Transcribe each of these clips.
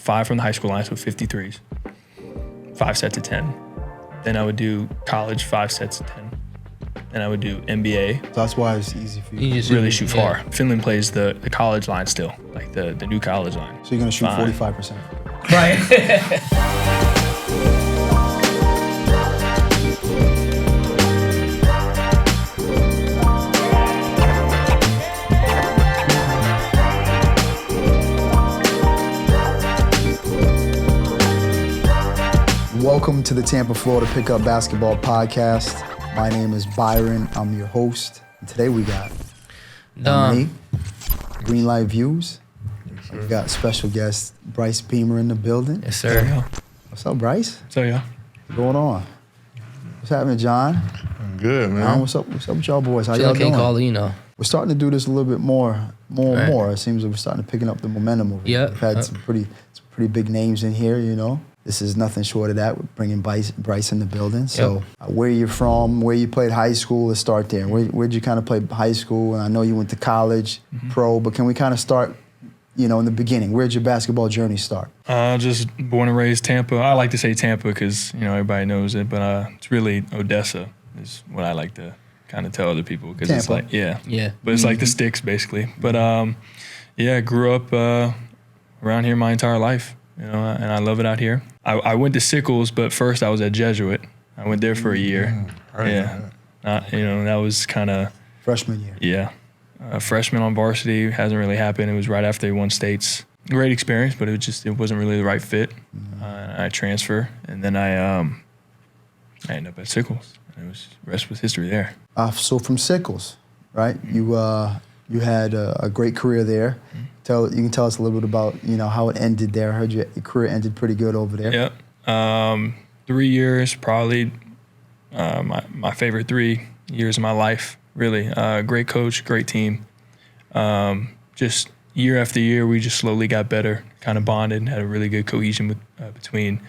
5 from the high school line, so 53s, 5 sets of 10. Then I would do college, 5 sets of 10. Then I would do NBA. So that's why it's easy for you. You just really shoot far. Finland plays the college line still, like the new college line. So you're going to shoot 45%. Right. Welcome to the Tampa, Florida Pickup Basketball Podcast. My name is Byron. I'm your host. And today we got me, Green Light Views. We got special guest Bryce Beamer in the building. Yes, sir. What's up, Bryce? So yeah. What's going on? What's happening, John? I'm good, man. What's up with y'all boys? How y'all doing? Call, you know. We're starting to do this a little bit more and more. It seems like we're starting to picking up the momentum over here. We've had some pretty big names in here, you know. This is nothing short of that. We're bringing Bryce in the building. So where you're from, where you played high school, let's start there. Where'd you kind of play high school? And I know you went to college, pro, but can we kind of start, you know, in the beginning? Where'd your basketball journey start? Just born and raised Tampa. I like to say Tampa because, you know, everybody knows it, but it's really Odessa is what I like to kind of tell other people because it's like, yeah. But it's like the sticks, basically. But, I grew up around here my entire life. You know, and I love it out here. I went to Sickles, but first I was at Jesuit. I went there for a year. That was kind of freshman year. Yeah, freshman on varsity hasn't really happened. It was right after they won states. Great experience, but it wasn't really the right fit. I transferred, and then I ended up at Sickles. And rest was history there. So from Sickles, right? You had a great career there. You can tell us a little bit about, you know, how it ended there. I heard your career ended pretty good over there. Yep. 3 years, probably my favorite 3 years of my life, really. Great coach, great team. Just year after year, we just slowly got better, kind of bonded, and had a really good cohesion between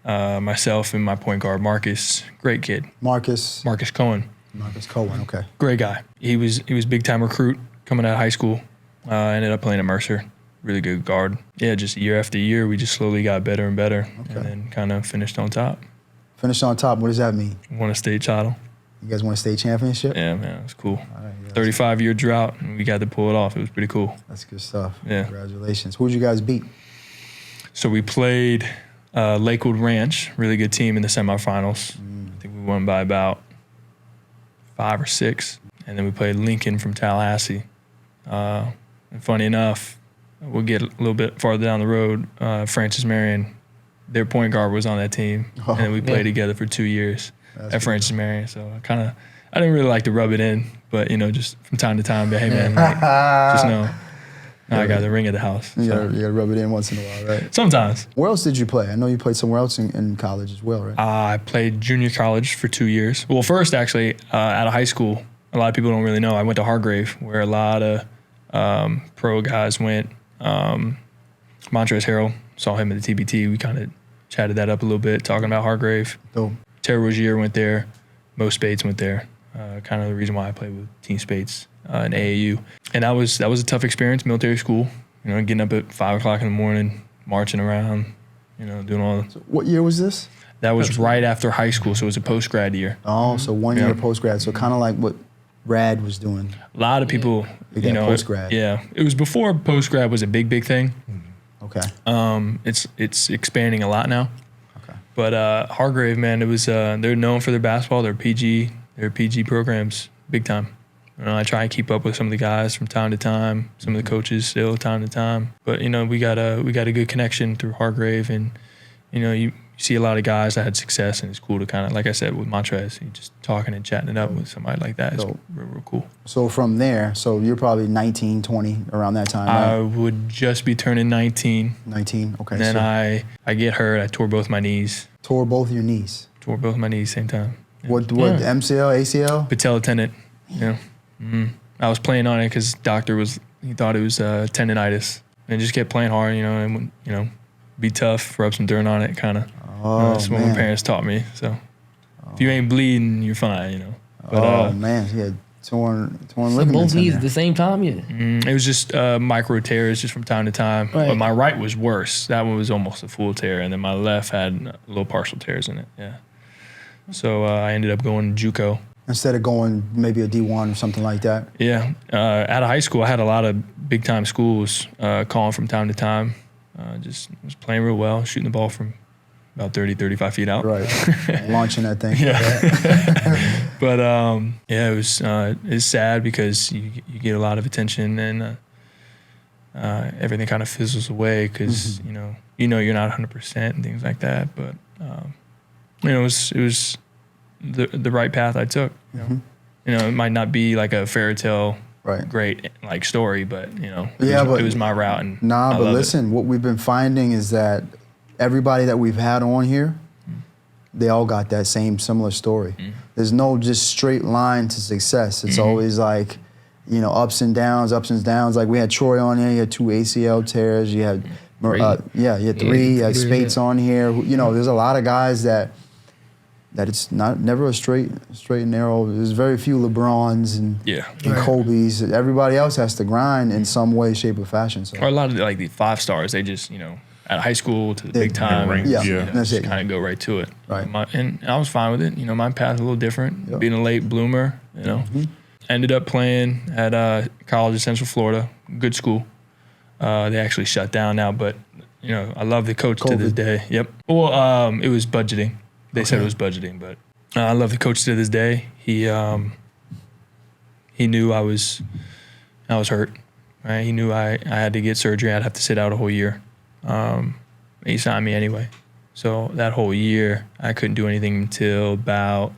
myself and my point guard, Marcus. Great kid. Marcus Cohen. Marcus Cohen, okay. Great guy. He was big-time recruit coming out of high school. Ended up playing at Mercer. Really good guard. Yeah, just year after year, we just slowly got better and better, and then kind of finished on top. Finished on top, what does that mean? Won a state title. You guys won a state championship? Yeah, man, it was cool. 35-year drought, and we got to pull it off. It was pretty cool. That's good stuff. Yeah. Congratulations. Who did you guys beat? So we played Lakewood Ranch, really good team in the semifinals. I think we won by about 5 or 6. And then we played Lincoln from Tallahassee. And funny enough, we'll get a little bit farther down the road. Francis Marion, their point guard was on that team, and we played together for 2 years at Francis Marion. So I didn't really like to rub it in, but you know, just from time to time, but hey man, just know I got the ring at the house. You gotta rub it in once in a while, right? Sometimes. Where else did you play? I know you played somewhere else in college as well, right? I played junior college for 2 years. Well, first actually, out of high school, a lot of people don't really know. I went to Hargrave, where a lot of pro guys went. Montrezl Harrell, saw him at the TBT. We kind of chatted that up a little bit, talking about Hargrave. Dope. Terry Rozier went there. Mo Spates went there. Kind of the reason why I played with Team Spates in AAU. And that was a tough experience, military school. You know, getting up at 5 o'clock in the morning, marching around, you know, doing all. So what year was this? That was right after high school, so it was a post-grad year. Oh, so 1 year post-grad. So kind of like what Rad was doing. A lot of people, you know, post-grad. Yeah, it was before post-grad was a big thing. Okay. It's expanding a lot now. Okay. But Hargrave, man, it was they're known for their basketball, their PG programs, big time. You know, I try and keep up with some of the guys from time to time, some of the coaches still time to time. But you know, we got a good connection through Hargrave, and you know, you see a lot of guys that had success, and it's cool to kind of, like I said, with Montrez, you just talking and chatting it up with somebody like that. It's real cool. So from there, so you're probably 19, 20, around that time, right? I would just be turning 19. 19, okay. And then I get hurt. I tore both my knees. Tore both your knees? Tore both my knees same time. Yeah. What MCL, ACL? Patella tendon. Yeah. I was playing on it because he thought it was tendonitis. And just kept playing hard, you know, and, you know, be tough, rub some dirt on it, kind of. That's what my parents taught me. So if you ain't bleeding, you're fine, you know. But, man, torn So ligaments. both knees at the same time, yeah. It was just micro tears just from time to time. Right. But my right was worse. That one was almost a full tear, and then my left had little partial tears in it. Yeah. So I ended up going to JUCO. Instead of going maybe a D1 or something like that. Yeah. Out of high school, I had a lot of big time schools calling from time to time. Just was playing real well, shooting the ball from about 30, 35 feet out. Right. Launching that thing. Yeah. But yeah, it's sad because you get a lot of attention and everything kind of fizzles away because you know you're not 100% and things like that. But you know, it was the right path I took. You know, it might not be like a fairy tale, great like story, but you know, it was my route. And but listen, what we've been finding is that everybody that we've had on here, they all got that similar story. There's no just straight line to success. It's always like, you know, ups and downs. Like we had Troy on here, you had 2 ACL tears, you had, you had 3, you had Spates on here. You know, there's a lot of guys that it's never a straight and narrow. There's very few LeBrons and Kobe's. Everybody else has to grind in some way, shape, or fashion. So. Or a lot of like the 5 stars, they just, you know, at high school to the big time, that's it. Kind of go right to it. Right. And I was fine with it. You know, my path was a little different. Being a late bloomer, you know. Ended up playing at college in Central Florida, good school. They actually shut down now, but you know, I love the coach to this day. Yep. Well, it was budgeting. They said it was budgeting, but I love the coach to this day. He knew I was hurt. Right. He knew I had to get surgery. I'd have to sit out a whole year. He signed me anyway. So that whole year, I couldn't do anything until about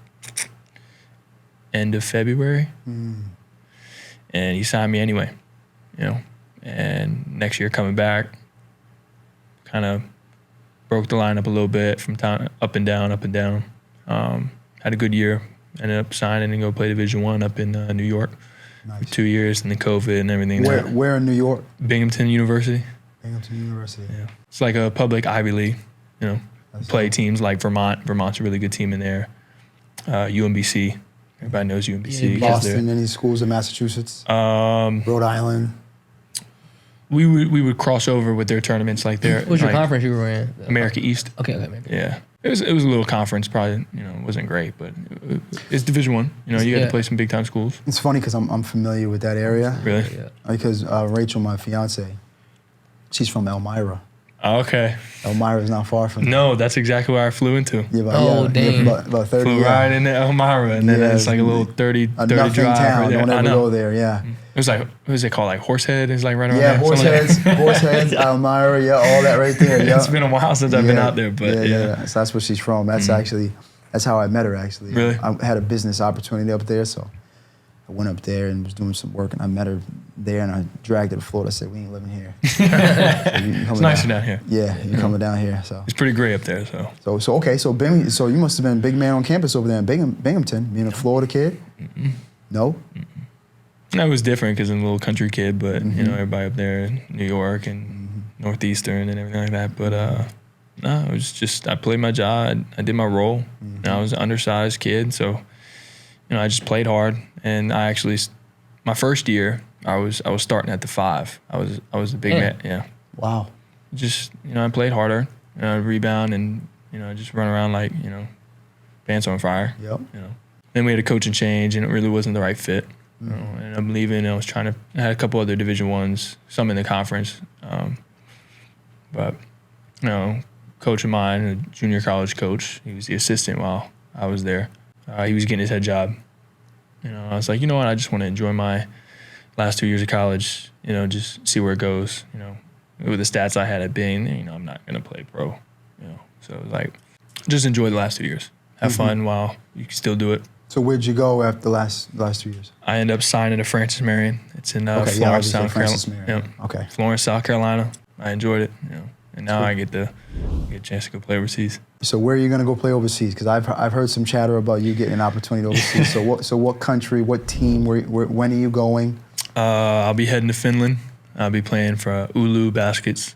end of February. And he signed me anyway, you know. And next year coming back, kind of broke the lineup a little bit from time up and down. Had a good year. Ended up signing and go play Division I up in New York for 2 years, and then COVID and everything. Where in New York? Binghamton University. Binghamton University. Yeah. It's like a public Ivy League, you know. Play teams like Vermont. Vermont's a really good team in there. UMBC. Everybody knows UMBC. Boston, any schools in Massachusetts? Rhode Island? We would cross over with their tournaments like their. What was your conference you were in? America East. Okay. Yeah. It was a little conference, probably, you know, it wasn't great, but it's Division I. You know, you got to play some big time schools. It's funny because I'm familiar with that area. Really? Yeah. Because Rachel, my fiance, she's from Elmira. Okay. Elmira's not far from there. No, that's exactly where I flew into. Yeah, dang. About 30. Flew right into Elmira, and then it's like a little 30 drive. Nothing town. Right there. Don't ever go there. Yeah. It was like, what was it called? Like Horsehead? It's like right around there. Horseheads, Elmira, all that right there. It's been a while since I've been out there, but yeah. So that's where she's from. That's that's how I met her actually. Really? I had a business opportunity up there, so I went up there and was doing some work, and I met her there, and I dragged her to Florida. I said, "We ain't living here." It's nicer down here. Yeah, you're coming down here. So it's pretty gray up there. So okay. So you must have been a big man on campus over there in Binghamton, being a Florida kid. No. That was different because I'm a little country kid, but you know, everybody up there in New York and Northeastern and everything like that. But no, it was just I played my job. I did my role. And I was an undersized kid, so you know, I just played hard. And I actually, my first year, I was starting at the 5. I was the big man. Yeah. Wow. Just, you know, I played harder. You know, rebound and, you know, just run around like, you know, pants on fire. Yep. You know. Then we had a coaching change, and it really wasn't the right fit. You know, and I'm leaving. I had a couple other Division I's, some in the conference. But, you know, coach of mine, a junior college coach, he was the assistant while I was there. He was getting his head job. You know, I was like, you know what? I just want to enjoy my last 2 years of college. You know, just see where it goes. You know, with the stats I had at Bing, you know, I'm not gonna play pro. You know, so it was like, just enjoy the last 2 years. Have fun while you can still do it. So where'd you go after the last 2 years? I ended up signing to Francis Marion. It's in Florence, South Carolina. Yep. Okay. Florence, South Carolina. I enjoyed it. You know, and now I get a chance to go play overseas. So where are you going to go play overseas? Because I've heard some chatter about you getting an opportunity overseas. So what country, what team, when are you going? I'll be heading to Finland. I'll be playing for Oulu Baskets.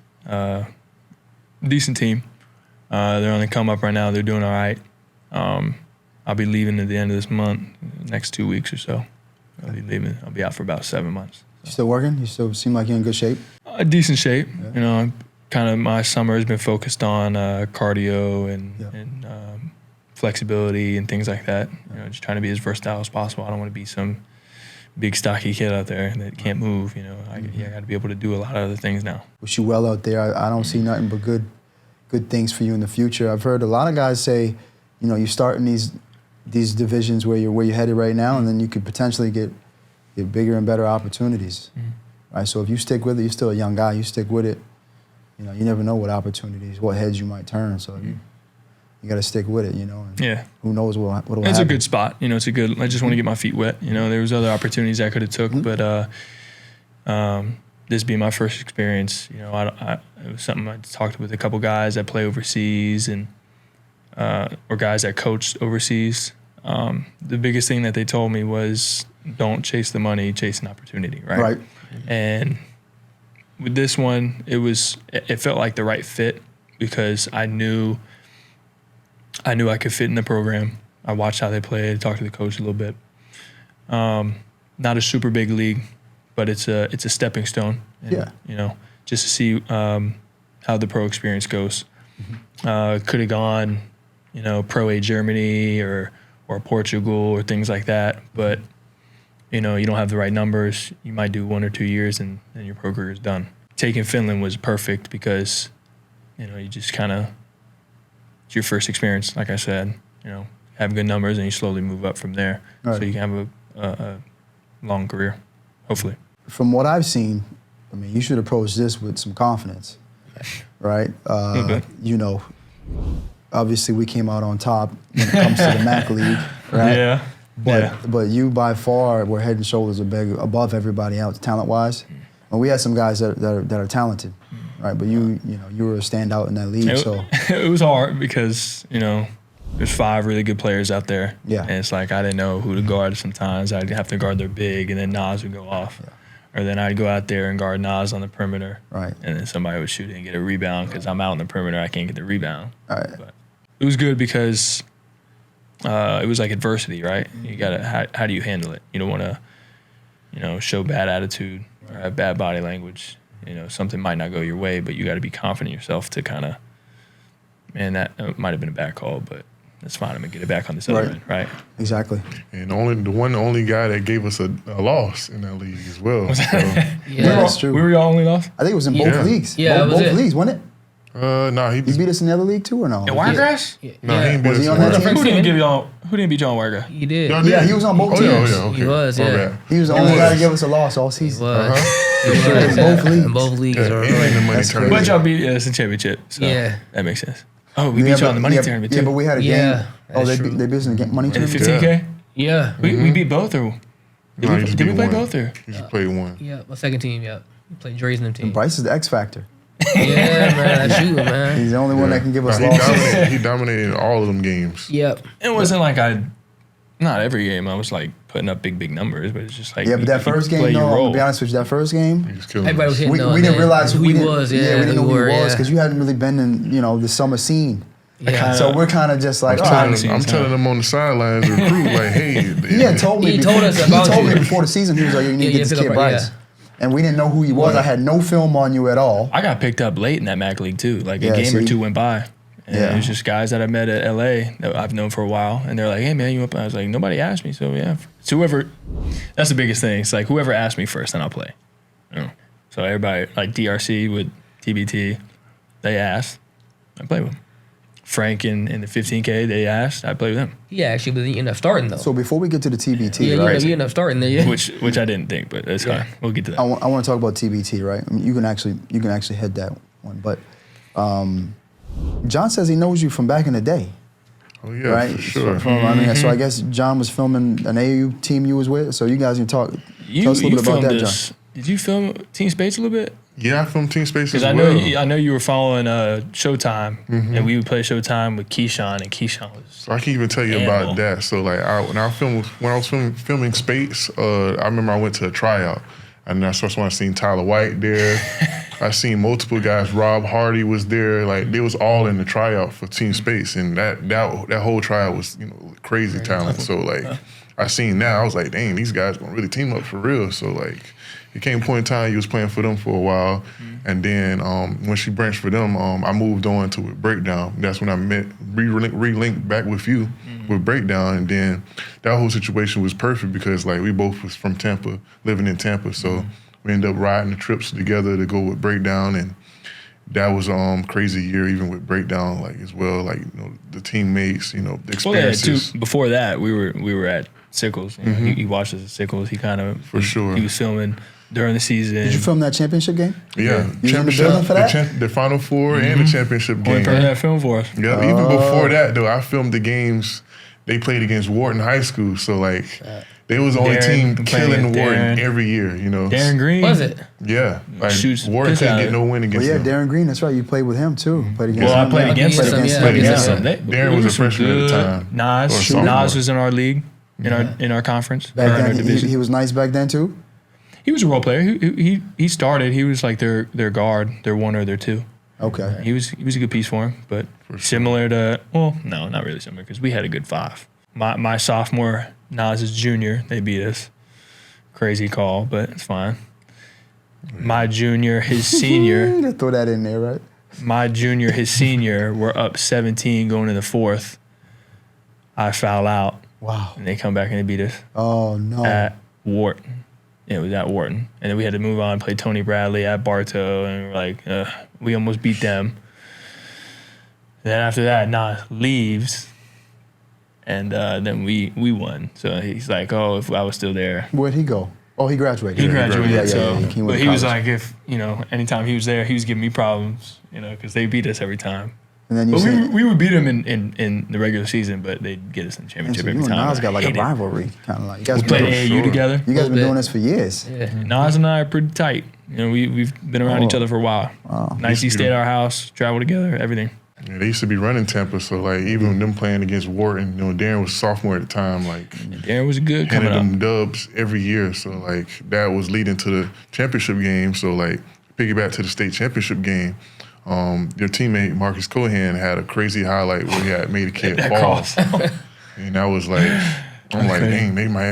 Decent team. They're on the come up right now. They're doing all right. I'll be leaving at the end of this month, next 2 weeks or so. I'll be leaving. I'll be out for about 7 months. So. You still working? You still seem like you're in good shape? Decent shape. Yeah. You know, kind of my summer has been focused on cardio and flexibility and things like that. You know, just trying to be as versatile as possible. I don't want to be some big stocky kid out there that can't move. You know, I got to be able to do a lot of other things now. Wish you well out there. I don't see nothing but good things for you in the future. I've heard a lot of guys say, you know, you start in these divisions where you're headed right now, and then you could potentially get bigger and better opportunities. Right? So if you stick with it, you're still a young guy. You stick with it. You know, you never know what opportunities, what heads you might turn. So you got to stick with it, you know. And who knows what'll happen. It's a good spot. You know, it's a good. I just want to get my feet wet. You know, there was other opportunities I could have took, but this being my first experience, you know, it was something I talked with a couple guys that play overseas and or guys that coach overseas. The biggest thing that they told me was, don't chase the money, chase an opportunity, right? Right. And with this one, it felt like the right fit because I knew I could fit in the program. I watched how they played, talked to the coach a little bit. Not a super big league, but it's a stepping stone. And, you know, just to see how the pro experience goes. Could have gone, you know, Pro A Germany or Portugal or things like that, but you know, you don't have the right numbers. You might do 1 or 2 years and then your pro career is done. Taking Finland was perfect because, you know, you just kind of, it's your first experience, like I said, you know, have good numbers and you slowly move up from there. Right. So you can have a long career, hopefully. From what I've seen, I mean, you should approach this with some confidence, right? You know, obviously we came out on top when it comes to the MAAC league, right? Yeah. But you by far were head and shoulders above everybody else talent-wise. And we had some guys that are talented, right? But you were a standout in that league. So it was hard because, you know, there's 5 really good players out there. Yeah. And it's like I didn't know who to guard sometimes. I'd have to guard their big and then Nas would go off. Yeah. Or then I'd go out there and guard Nas on the perimeter. Right. And then somebody would shoot it and get a rebound because I'm out on the perimeter. I can't get the rebound. All right. But it was good because it was like adversity, right? You gotta, how do you handle it? You don't want to, you know, show bad attitude or have bad body language. You know, something might not go your way, but you got to be confident in yourself to kind of, man, that might have been a bad call, but that's fine. I'm gonna get it back on this other end, right? Exactly. And the only guy that gave us a loss in that league as well. So. That's true. We were your only loss? I think it was in both leagues. Yeah, both leagues, wasn't it? No, he beat us in the other league too, or no? In Wiregrass? Yeah. No, he didn't beat us in Wiregrass. Who didn't beat you on Wiregrass? He did. Yeah, he was on both teams. Okay. He was, yeah. He was the only guy to give us a loss all season. He was. He was. Both leagues. Both leagues. But y'all beat us in championship, so that makes sense. Oh, we beat you on the money tournament too. Yeah, but we had a game. Oh, they beat us in the money tournament? In the 15K? Yeah. We beat both, or did we play both? Or? You just played one. Yeah, my second team, We played Dre's and them team. And Bryce is the X factor. Yeah, man, that's you, man. He's the only one that can give us losses. He dominated all of them games. Yep. It wasn't like not every game I was like putting up big numbers, but it's just like but that first game, to be honest with you, that first game, everybody was hitting we didn't realize who he was. Yeah, we didn't know who he was because you hadn't really been in the summer scene. Yeah. So we're kind of just like, I'm telling them on the sidelines, recruit like, hey. He had told me. He told me before the season. He was like, you need to get this kid Bryce. And we didn't know who he was. I had no film on you at all. I got picked up late in that MAAC league too. Like a game or two went by. And it was just guys that I met at LA that I've known for a while. And they're like, hey man, you up? I was like, nobody asked me. So yeah. So whoever, that's the biggest thing. It's like whoever asked me first, then I'll play. You know? So everybody, like DRC with TBT, they asked, I play with them. Frank in the 15K, they asked, I play with them. Yeah, actually, but you ended up starting though. So before we get to the TBT, right? You ended up starting there, Which I didn't think, but that's fine. We'll get to that. I want to talk about TBT, right? I mean, you can actually head that one, but John says he knows you from back in the day. Oh yeah, right? For sure. So I guess John was filming an AAU team you was with. So you guys can tell us a little bit about that, John. Did you film Team Space a little bit? Yeah, I filmed Team Space as well. Because I know you were following Showtime, and we would play Showtime with Keyshawn, and Keyshawn was. So I can even tell you about that. So like when I was filming Space, I remember I went to a tryout, and that's when I seen Tyler White there. I seen multiple guys. Rob Hardy was there. Like they was all in the tryout for Team Space, and that whole tryout was crazy talent. So like. I seen now, I was like, dang, these guys gonna really team up for real. So like, it came a point in time he was playing for them for a while, and then when she branched for them, I moved on to Breakdown. That's when I re-linked back with you with Breakdown, and then that whole situation was perfect because like we both was from Tampa, living in Tampa, so we ended up riding the trips together to go with Breakdown, and that was crazy year even with Breakdown like as well, like the teammates, the experiences. Well, yeah, before that we were at Sickles. He watched us at Sickles. He kind of for sure. He was filming during the season. Did you film that championship game? Yeah, You in the building for that? The Final Four and the championship game. That film for us. Yeah, even before that though, I filmed the games they played against Wharton High School. So like, they was the only team killing Wharton every year. Darren Green Was it? Yeah, like Shoots Wharton couldn't get no win Well, against yeah, them. Darren Green. That's right. You played with him too. Played against Well, him. I played against him. Played against him. Darren was a freshman at the time. Nas was in our league, in our conference. Back or in our then, division. he was nice back then too. He was a role player. He started. He was like their guard, their one or their two. Okay. He was a good piece for him, but similar to no, not really similar because we had a good five. My sophomore, Nas's junior, they beat us. Crazy call, but it's fine. My junior, his senior. Throw that in there, right? My junior, his senior, we're up 17 going in the fourth. I foul out. Wow. And they come back and they beat us. Oh no. At Wharton. Yeah, it was at Wharton. And then we had to move on and play Tony Bradley at Bartow, and we're like, we almost beat them. Then after that, Nas leaves, and then we won. So he's like, oh, if I was still there. Where'd he go? Oh, he graduated. He graduated, Yeah. But he was like, if, anytime he was there, he was giving me problems, because they beat us every time. And then you But said, we would beat them in the regular season, but they'd get us in the championship every you and time. Nas got like a Hated it. rivalry, kind of like. You guys We been played doing- AAU together. You guys been bit. doing this for years. Yeah. Nas and I are pretty tight. We've been around each other for a while. Wow. Nights he stayed at our house, traveled together, everything. Yeah, they used to be running Tampa, so like even them playing against Wharton, Darren was sophomore at the time, like Darren was good coming handed up. them dubs every year. So like that was leading to the championship game. So like piggyback to the state championship game. Your teammate Marcus Cohan had a crazy highlight where he had made a kid That fall, cross. and I was like, I'm like, dang, they might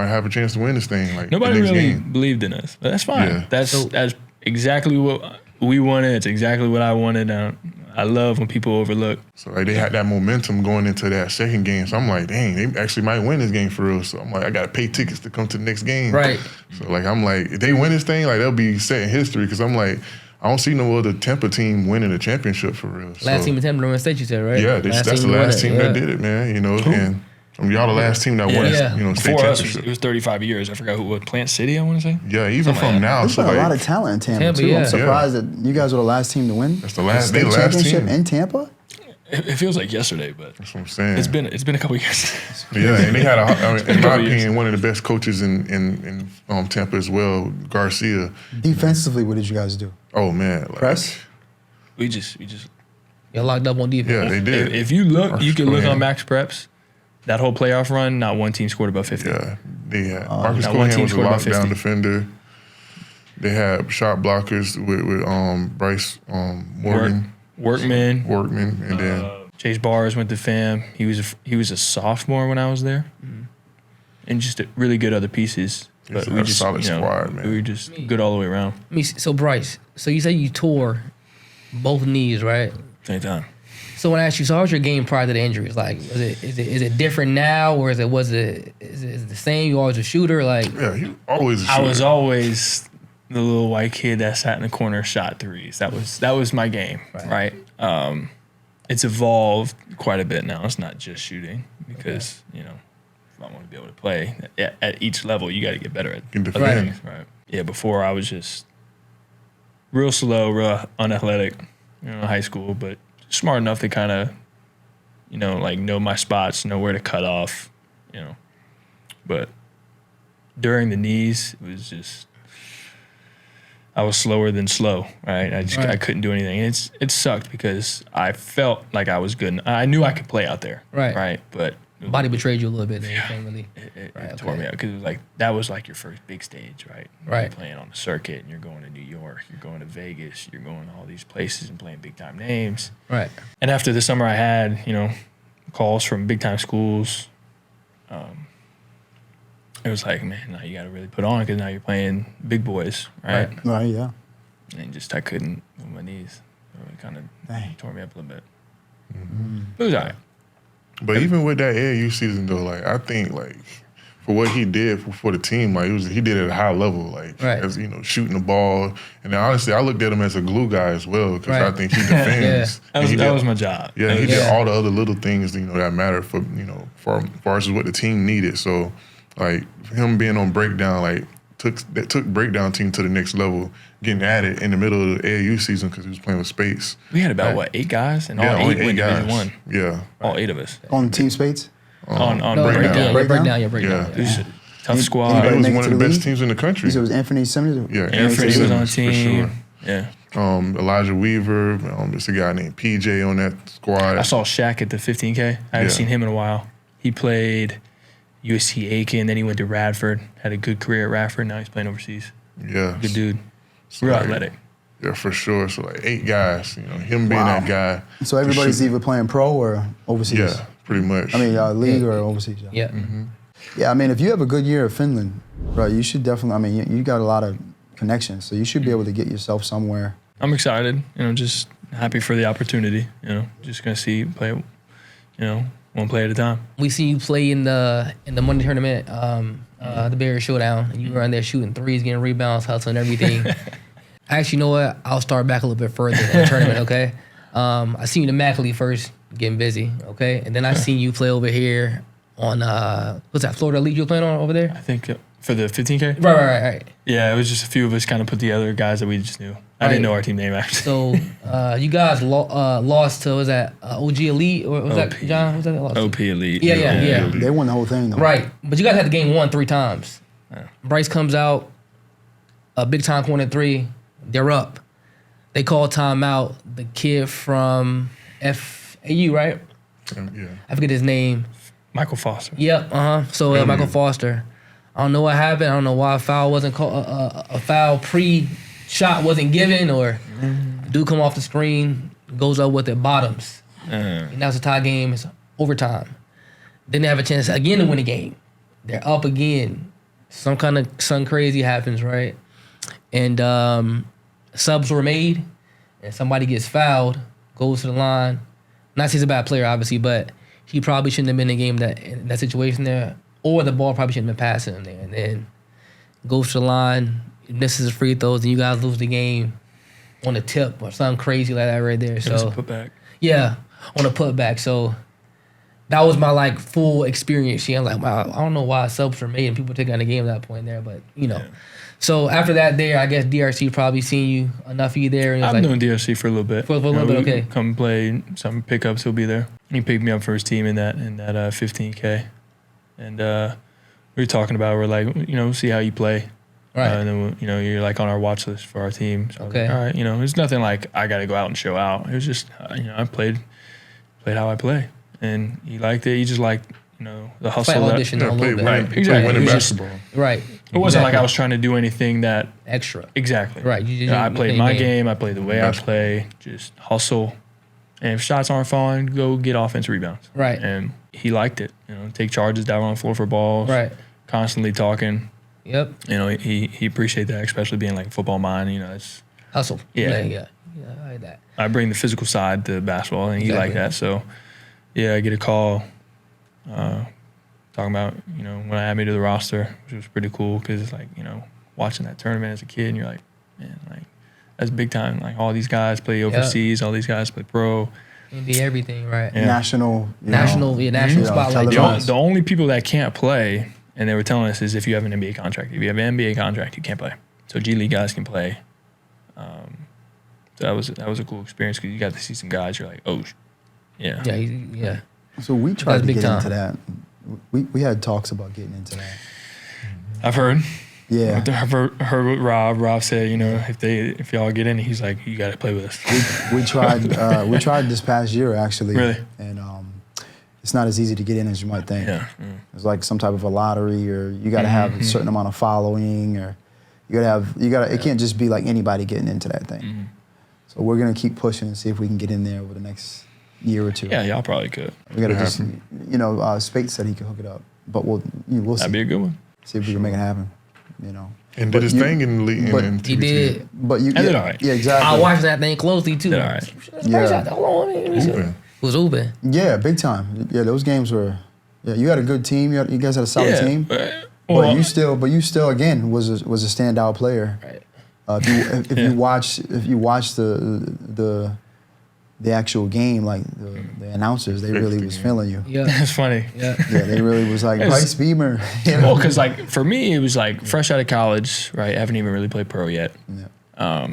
have a chance to win this thing. Like Nobody the next really game. believed in us, but that's fine. Yeah. That's exactly what we wanted. It's exactly what I wanted. I love when people overlook. So like they had that momentum going into that second game. So I'm like, dang, they actually might win this game for real. So I'm like, I gotta pay tickets to come to the next game. Right. So like I'm like, if they win this thing, like they'll be set in history. Because I'm like, I don't see no other Tampa team winning a championship for real. Last team in Tampa to win state, you said, right? Yeah, that's the last team that did it, man. And y'all the last team that won, state Before us, championship. it was 35 years. I forgot who was Plant City, I want to say. Yeah, even from now. There's So been a lot like, of talent in Tampa, Tampa, too. yeah. I'm surprised that you guys were the last team to win. that's the last. State They the last championship team. in Tampa? It feels like yesterday, but That's what I'm saying. it's been a couple years. Yeah, and they had, in my couple years. opinion, one of the best coaches in Tampa as well, Garcia. Defensively, what did you guys do? Oh man, like, Press? we just You're locked up on defense. Yeah, they did. if you look, Marcus you can look Cohan. on Max Preps. That whole playoff run, not one team scored above 50. Yeah, they had Marcus Not one Cohan team was a scored above lockdown 50. defender. They had shot blockers with Bryce Morgan, Workman. Workman, and then Chase Bars went to FAM. He was a sophomore when I was there, and just really good other pieces. But It's we a just solid squad, man. We were just good all the way around. So Bryce, so you say you tore both knees, right? Same time. So when I asked you, so how was your game prior to the injuries? Like, is it different now, or is it the same? You always a shooter, like? yeah, he always. A I was shooter. always the little white kid that sat in the corner, shot threes. That was my game, right? It's evolved quite a bit now. It's not just shooting because if I want to be able to play at each level, you got to get better at Can other defend. things, right? Yeah, before I was just real slow, real unathletic, in high school, but smart enough to kind of, know my spots, know where to cut off, But during the knees, it was just I was slower than slow, right? I couldn't do anything. And it sucked because I felt like I was good. I knew I could play out there, right? But Body betrayed you a little bit. Then you can't really. it tore me out because it was like that was like your first big stage, right? Right. You're playing on the circuit, and you're going to New York, you're going to Vegas, you're going to all these places and playing big time names. Right. And after the summer, I had calls from big time schools, it was like, man, now you got to really put on because now you're playing big boys, right? Right, yeah. And just I couldn't move my knees. It kind of tore me up a little bit. Mm-hmm. But it was all right. But even with that AAU season though, like I think like for what he did for the team, like he did it at a high level, like as you know, shooting the ball. And then honestly, I looked at him as a glue guy as well because I think he defends. That was my job. Yeah, he did all the other little things that matter for for far as what the team needed. So like him being on breakdown, like took breakdown team to the next level, getting at it in the middle of the AAU season because he was playing with Spates. We had about 8 guys, and all 8 went Division 1. Yeah, all 8 of us on Team Spates. On breakdown. Breakdown. It was a tough squad. It was one of the best teams in the country. So it was Anthony Simmons. Yeah, Anthony was on the team. For sure. Yeah. Elijah Weaver. There's a guy named PJ on that squad. I saw Shaq at the 15K. I haven't seen him in a while. He played USC Aiken, then he went to Radford. Had a good career at Radford. Now he's playing overseas. Yeah, good dude. So real athletic. Yeah, for sure. So like 8 guys. Him being that guy. So everybody's either playing pro or overseas. Yeah, pretty much. I mean, league or overseas. Yeah. Mm-hmm. Yeah, I mean, if you have a good year at Finland, right, you should definitely. I mean, you got a lot of connections, so you should be able to get yourself somewhere. I'm excited. Just happy for the opportunity. Just gonna play. One play at a time. We see you play in the Monday tournament, the Barrier Showdown, and you were on there shooting threes, getting rebounds, hustling, everything. Actually, you know what? I'll start back a little bit further in the tournament, okay? I seen you in the MAAC League first, getting busy, okay? And then I seen you play over here on, what's that, Florida League you were playing on over there? I think for the 15K? Right. Yeah, it was just a few of us kind of put together, guys that we just knew. I didn't know our team name, actually. So you guys lost to, was that OG Elite? Or was that, John? Was that lost? OP Elite. Yeah. They won the whole thing, though. Right. But you guys had the game won 3 times. Yeah. Bryce comes out, a big-time corner 3. They're up. They call timeout. The kid from FAU, right? Yeah. I forget his name. Michael Foster. Yep. So Michael Foster. I don't know what happened. I don't know why a foul wasn't called. A foul pre-shot wasn't given, or dude come off the screen, goes up with it, bottoms. And now it's a tie game. It's overtime. Then they have a chance again to win the game. They're up again. Something crazy happens, right? And subs were made, and somebody gets fouled, goes to the line. Not saying he's a bad player, obviously, but he probably shouldn't have been in the game in that situation there, or the ball probably shouldn't have been passing him there. And then goes to the line, misses his free throws, and you guys lose the game on a tip or something crazy like that right there. So it was a putback. Yeah, on a putback. So that was my full experience. Yeah, I'm like, wow, I don't know why subs were made and people taking on the game at that point there, but Yeah. So after that there, I guess DRC probably seen you enough of you there. And I'm doing DRC for a little bit. For a little bit, okay. Come play some pickups, he'll be there. He picked me up for his team in that 15K. And we were talking about, we're like, see how you play. Right. And then, you're like on our watch list for our team. So okay. Like, all right, it's nothing like I got to go out and show out. It was just, I played how I play. And he liked it. He just liked, the hustle. Play audition a little bit. Right, exactly. Winning basketball. Right. It wasn't like I was trying to do anything that extra. Exactly. Right. I played my game. I played the way I play. Just hustle. And if shots aren't falling, go get offensive rebounds. Right. And he liked it. Take charges down on the floor for balls. Right. Constantly talking. Yep. He appreciated that, especially being like a football mind. It's hustle. Yeah. I like that. I bring the physical side to basketball, and he liked that. So, yeah, I get a call. Talking about, when I had me to the roster, which was pretty cool because it's like, watching that tournament as a kid, and you're like, man, like, that's big time. Like, all these guys play overseas, all these guys play pro. NBA everything, right? Yeah. National spotlight. The only people that can't play, and they were telling us, is if you have an NBA contract. If you have an NBA contract, you can't play. So G League guys can play. So that was a cool experience because you got to see some guys. You're like, oh, yeah. Yeah. So we tried to get time. into that. We had talks about getting into that. I've heard. Yeah. I've heard what Rob said, if y'all get in, he's like, you got to play with us. We tried this past year, actually. Really? And it's not as easy to get in as you might think. Yeah. It's like some type of a lottery, or you got to have a certain amount of following, or it can't just be like anybody getting into that thing. Mm-hmm. So we're going to keep pushing and see if we can get in there over the next year or two. Yeah, y'all probably could. We got to just, Spate said he could hook it up, but we'll see. That'd be a good one. See if we can make it happen. You know. And did his thing in the league. He did. But you did all right. Yeah, exactly. I watched that thing closely too. Did all right. Yeah. Hold on, it was Uben. Yeah, big time. Yeah, those games were. Yeah, you had a good team. You guys had a solid team. But you still again was a standout player. Right. If you watch the actual game, like the announcers, they really was feeling you. Yeah, it's funny. Yeah, they really was like Bryce Beamer. Well, because like for me, it was like fresh out of college, right? I haven't even really played pro yet. Yeah.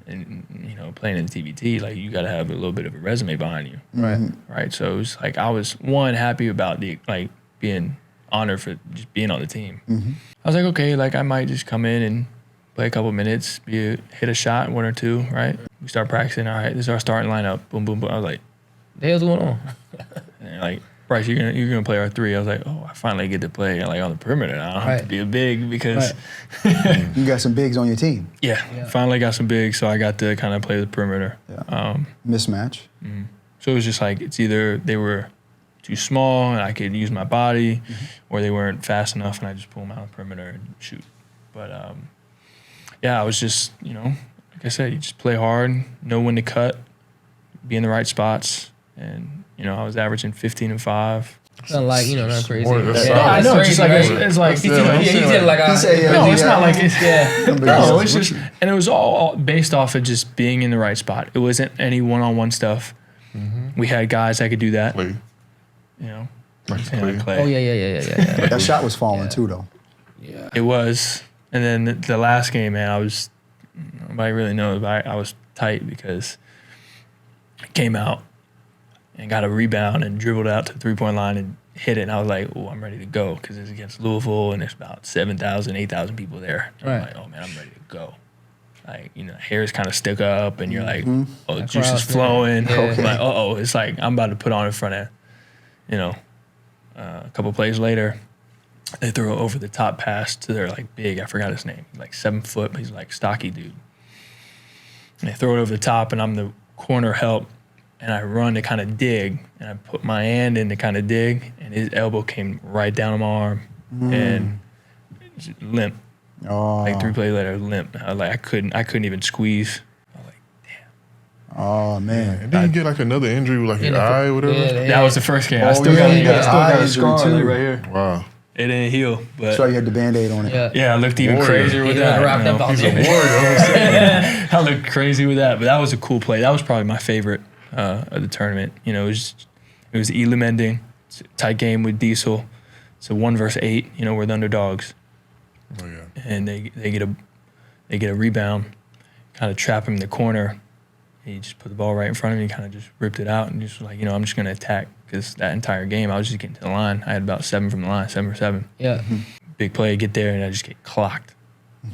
And you know, playing in the TBT, like you got to have a little bit of a resume behind you, right? So it was like I was happy about being honored for just being on the team. I was like, okay, like I might just come in and play a couple minutes, hit a shot, one or two, right? We start practicing. All right, this is our starting lineup. Boom, boom, boom. I was like, the hell's going on? and they're like, Bryce, you're gonna play our three. I was like, oh, I finally get to play like on the perimeter now. I don't have to be a big because you got some bigs on your team. Yeah, finally got some bigs, so I got to kind of play the perimeter. Yeah. Mismatch. So it was just like it's either they were too small and I could use my body, or they weren't fast enough and I just pull them out on the perimeter and shoot. But yeah, I was just, you know, like I said, you just play hard, know when to cut, be in the right spots, and you know, I was averaging 15 and 5. Nothing like, you know, nothing crazy. I know, crazy, just like right? it's like he did like no, it's not like it's No, it's just, and it was all based off of just being in the right spot. It wasn't any one-on-one stuff. We had guys that could do that. Play. You know, Clay. Oh yeah. That shot was falling too, though. Yeah. It was, and then the last game, man, nobody really knows, but I was tight because I came out and got a rebound and dribbled out to the three-point line and hit it, and I was like, oh, I'm ready to go because it's against Louisville and there's about 7,000, 8,000 people there. And I'm like, oh man, I'm ready to go. Like, you know, hair's kind of stuck up and you're like, oh, the juice is flowing. Yeah. I'm like, it's like I'm about to put on in front of, you know, a couple plays later, they throw over the top pass to their like big, I forgot his name, like 7 foot, but he's like stocky dude. And they throw it over the top and I'm the corner help and I run to kind of dig and I put my hand in to kind of dig and his elbow came right down on my arm and limp. Like 3 plays later, limp. I was like, I couldn't even squeeze. I was like, damn. Oh man. And then you get like another injury with like your eye or whatever. Yeah. That was the first game. I still yeah, got you got eye a injury scar too. like right here. Wow. It didn't heal, but So you had the Band-Aid on it. yeah, I looked even crazier with that. Wrapped up on He's a there. warrior. I looked crazy with that, but that was a cool play. That was probably my favorite of the tournament. You know, it was Elam ending. It's a tight game with Diesel. It's a 1 versus 8. You know, we're the underdogs, Oh yeah. and they get a rebound, kind of trap him in the corner. He just put the ball right in front of me, kind of just ripped it out, and just was like, you know, I'm just gonna attack because that entire game I was just getting to the line. I had about 7 from the line, 7 for 7. Yeah. Big play, get there, and I just get clocked.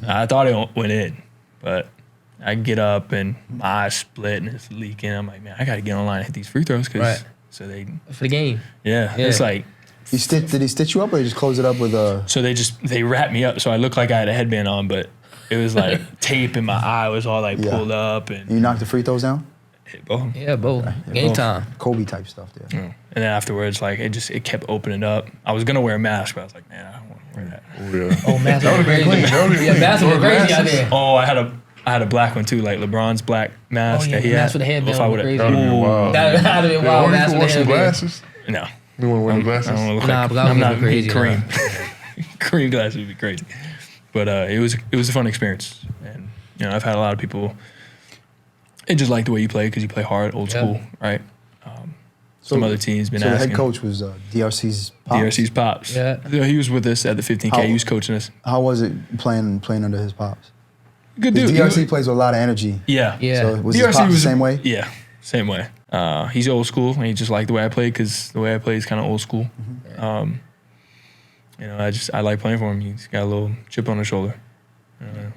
I thought it went in, but I get up and my eyes split and it's leaking. I'm like, man, I got to get online and hit these free throws because For the game. Yeah, it's like. Did he stitch you up or he just close it up with a? So they wrapped me up so I looked like I had a headband on, but it was like tape and my eye was all like pulled up. And you knocked the free throws down? hit both. Yeah, both. Game time. Kobe type stuff there. And then afterwards, like it kept opening up. I was gonna wear a mask, but I was like, man, I don't want to wear that. Oh yeah. Oh, mask was crazy. Yeah, mask was crazy out there. Oh, I had a black one too, like LeBron's black mask that he had. Mask with the headband If I was would've- crazy. That would have been wild. That would have been wild. Mask You with want the some headband. glasses? No. You want to wear the glasses? I don't look Nah, like, but that I'm would not be crazy, cream. Cream glasses would be crazy. But it was a fun experience, and you know I've had a lot of people. They just like the way you play because you play hard, old school, right? Some other teams been So asking. the head coach was DRC's pops. DRC's pops. Yeah. He was with us at the 15K. How- He was coaching us. How was it playing under his pops? Good 'Cause dude. DRC plays with a lot of energy. Yeah. Yeah. So was his pops the same way? Yeah, same way. He's old school, and he just liked the way I play because the way I play is kind of old school. You know, I like playing for him. He's got a little chip on his shoulder.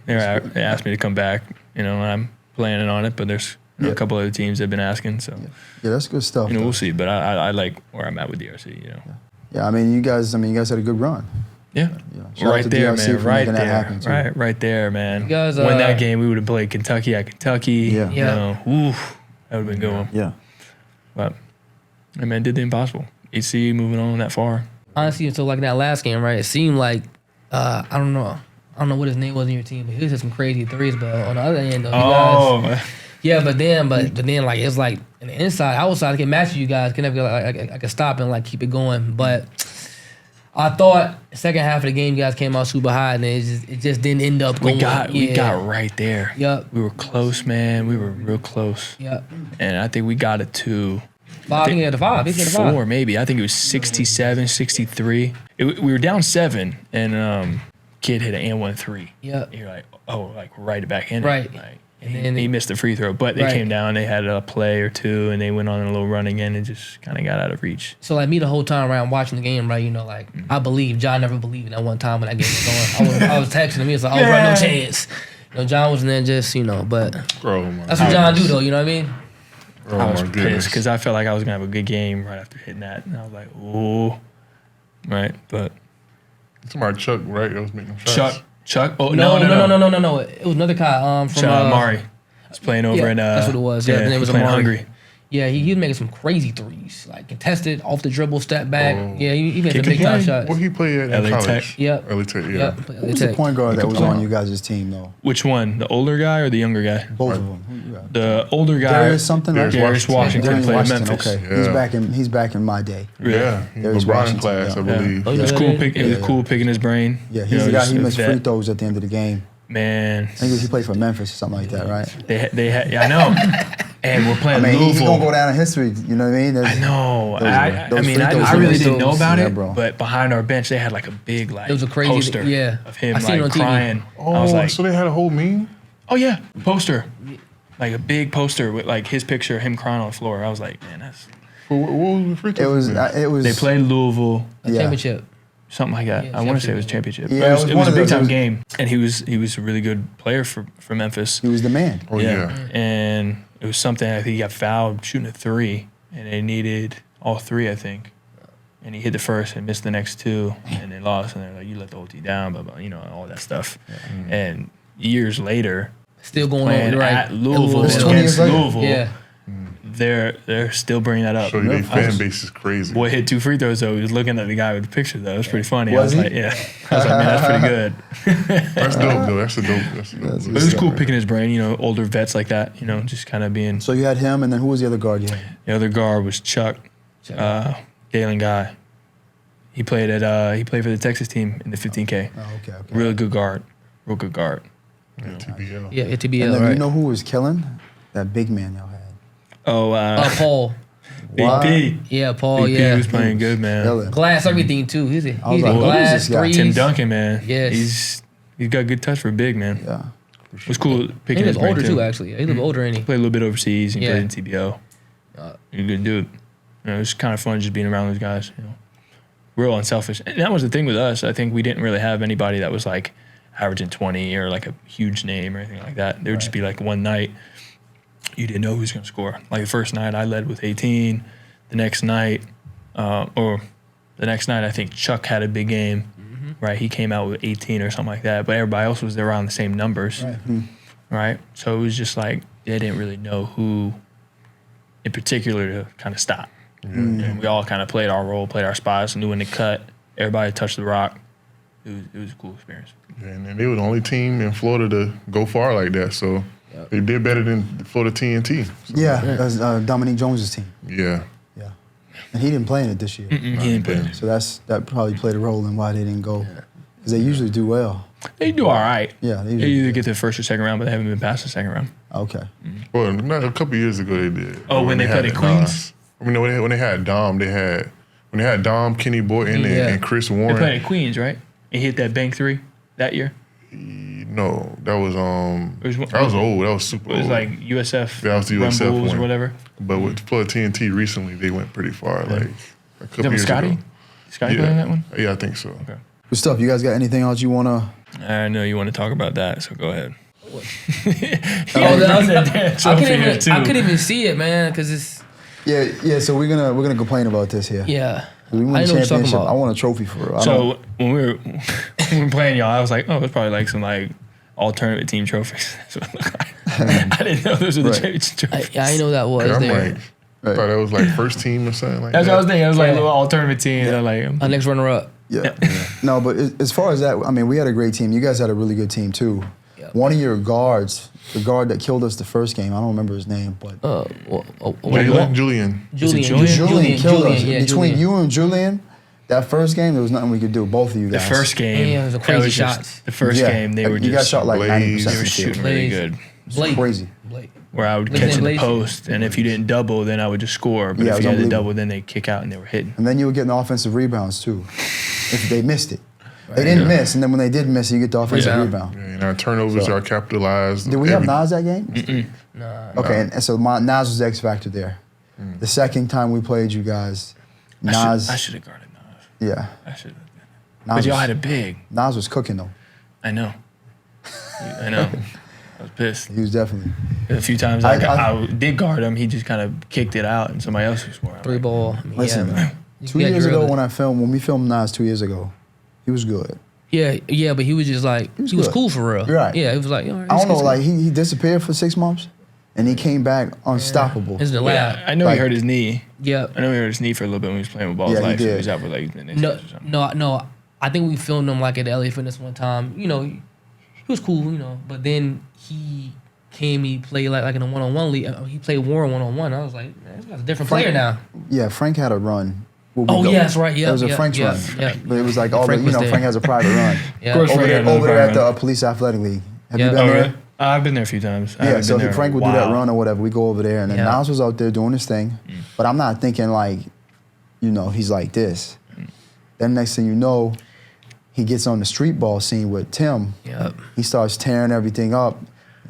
They asked me to come back. You know, and I'm planning on it, but there's a couple other teams that have been asking. So Yeah, that's good stuff. you know, though. we'll see. But I like where I'm at with DRC. You know. Yeah, I mean, you guys had a good run. Yeah. Shout out Right to there, DRC man. for Right making that there. happen, too. Right there, man. You guys, Win that game, we would have played Kentucky at Kentucky. Yeah. You know, oof, that would have been a good one. Yeah. But, hey, man, did the impossible. HC moving on that far. Honestly, until like that last game, right? It seemed like I don't know. I don't know what his name was in your team, but he was just some crazy threes. But on the other end, though, you guys, yeah, but then like it's like in the inside, outside, I can match you guys. Can never I can stop and like keep it going. But I thought the second half of the game, you guys came out super high, and it just didn't end up going. We got right there. Yep. We were close, man. We were real close. Yep. And I think we got it to 5. I think he had a 5. He had a 5. 4, maybe. I think it was 67, 63. We were down 7, and kid hit an and 1 3. Yep. You're like, oh, like right back in Right. it. Like, And he, then he missed the free throw, but they came down. They had a play or two, and they went on a little run again, and just kind of got out of reach. So like me the whole time around watching the game, right? You know, like I believe John never believed in that one time when that game was going. I was texting him. He was like, "Oh, bro, no chance." You know, John wasn't there, just but that's what John do, though. You know what I mean? I was pissed because I felt like I was gonna have a good game right after hitting that, and I was like, "Oh, right." But somebody Chuck, right? That was making shots. Chuck. Oh no. It was another guy. From Mari. He's playing over in. That's what it was. Yeah, and it was playing Mari. Hungary. Yeah, he was making some crazy threes, like contested, off the dribble, step back. Yeah, he made some big time shots. What he played at LA college? Tech. Yep. LA Tech, yeah. Yep. Who's the point guard that was on you guys' team, though? Which one? The older guy or the younger guy? Both of them. Who you got? The older guy. Darius something, right? Darius Washington played in Memphis. Okay, Yeah. he's back in my day. Yeah, Darius LeBron Washington, class, I yeah. believe. It was cool. It was cool picking his brain. Yeah, he's the guy. He missed free throws at the end of the game. Man, I think he played for Memphis or something like that, right? They had. Yeah, I know. And we're playing Louisville. He's gonna go down in history. You know what I mean? I know. those free throws I really didn't know about yeah, it, bro. but behind our bench they had like a big It was a crazy poster of him I seen it on like TV. crying. Oh, I was like, so they had a whole meme? oh yeah, poster, like a big poster with like his picture, him crying on the floor. I was like, man, that's. What was the free throw? It was. They played Louisville. Championship. Something like that. Yeah, I want to say it was championship. Yeah, it was a big time those. game, and he was a really good player for Memphis. He was the man. Oh, yeah. And it was something, I think he got fouled shooting a 3, and they needed all 3, I think. And he hit the first and missed the next 2, and they lost. And they're like, you let the whole team down, but all that stuff. Yeah. And years later, Still going playing on right at Louisville It's 20 against years later. Louisville, Yeah. they're still bringing that up. So their fan base is crazy. Boy hit 2 free throws though. He was looking at the guy with the picture though. It was pretty funny. Was I was he? like, yeah. I was like, man, that's pretty good. That's dope, though. That's a dope. But it was cool picking his brain, older vets like that, just kind of being. So you had him, and then who was the other guard you had? The other guard was Chuck, Galen guy. He played for the Texas team in the 15K. Oh, okay. Real good guard. Yeah, TBL. Yeah, And TBL, then right. you know who was killing? That big man y'all had. Oh, Paul. Big P. Yeah, Paul, Big P was playing good, man. Killing. Glass everything, too. He's a I was like, who is glass, this guy? threes. Tim Duncan, man. Yes. He's got good touch for a big, man. Yeah. It was cool He picking his was brain older, too, actually. He was older, ain't he? Played a little bit overseas and Yeah. played in TBO. He's a good dude. It was kind of fun just being around those guys, Real unselfish. And that was the thing with us. I think we didn't really have anybody that was like averaging 20 or like a huge name or anything like that. There would just be like one night you didn't know who was going to score. Like the first night I led with 18. The next night, I think Chuck had a big game, right? He came out with 18 or something like that, but everybody else was around the same numbers, right? So it was just like they didn't really know who in particular to kind of stop. And we all kind of played our role, played our spots, knew when to cut. Everybody touched the rock. It was a cool experience. Yeah, and they were the only team in Florida to go far like that, so they did better than Florida TNT. So. Yeah, that's Dominique Jones's team. Yeah. Yeah. And he didn't play in it this year. He didn't play. So that probably played a role in why they didn't go. Because they usually do well. They do all right. Yeah. They either get to the first or second round, but they haven't been past the second round. Okay. Well, not a couple years ago they did. Oh, when they played at Queens? I mean, when they had Dom, Kenny Boyton, and Chris Warren. They played at Queens, right? And hit that bank 3 that year? No, that was That was old. That was super old. It was like USF. That was the USF Bulls one. or whatever. But with Florida TNT recently, they went pretty far. Like a couple That was years Scotty? ago. Scotty playing that one? Yeah, I think so. Okay. Good stuff. You guys got anything else you want to? I know you want to talk about that, so go ahead. I couldn't even see it, man, because it's. Yeah. So we're gonna complain about this here. Yeah. We won I the know what you're talking championship. about. I want a trophy for it. So when we were playing y'all, I was like, oh, it's probably like some like all tournament team trophies. That's what it looked like. I didn't know those were the championship trophies. I know that was Yeah, I'm there. like, I thought that was like first team or something like That's that. what I was thinking. I was like Yeah. little all tournament team. And I'm like, Our next runner-up. Yeah. No, but as far as that, I mean, we had a great team. You guys had a really good team too. Yep. One of your guards, the guard that killed us the first game, I don't remember his name, but Julian killed us. Between you and Julian, that first game, there was nothing we could do. Both of you guys. The first game, it was a crazy shots. The first game, they were you got shot like 90%. They were shooting really good. Crazy. Where I would catch in the post, and if you didn't double, then I would just score. But if you had to double, then they'd kick out and they were hitting. And then you were getting offensive rebounds too, if they missed it. They didn't miss, and then when they did miss it, you get the offensive rebound. Yeah, and our turnovers are capitalized. Did we have Nas that game? Nah. Okay, and so Nas was the X factor there. The second time we played you guys, Nas. I should have guarded Nas. Yeah. I should have. But y'all had a big. Nas was cooking though. I know. I know. I was pissed. He was definitely. A few times I did guard him, he just kind of kicked it out, and somebody else was scoring. 3 ball. Listen, 2 years ago when we filmed Nas 2 years ago, he was good. Yeah, but he was just like, he was cool for real. Right. Yeah, he was like, I don't know, like he disappeared for 6 months, and he came back unstoppable. It's the lab. I know he hurt his knee. Yeah. I know he hurt his knee for a little bit when he was playing with balls. Yeah, he did. So he was out for like No. I think we filmed him like at the LA Fitness one time. You know, he was cool, you know, but then he played like in a one-on-one league. He played Warren one-on-one. I was like, man, this guy's a different player now. Yeah, Frank had a run. Yeah, that's right. Yeah, it was a Frank's run. Yeah. But it was like Frank has a private run. Yeah. Of course, over there at the Police Athletic League. Have you been there? I've been there a few times. Yeah, so Frank would do that run or whatever. We go over there, and then Nas was out there doing his thing. But I'm not thinking like, he's like this. Then next thing you know, he gets on the street ball scene with Tim. Yep. He starts tearing everything up.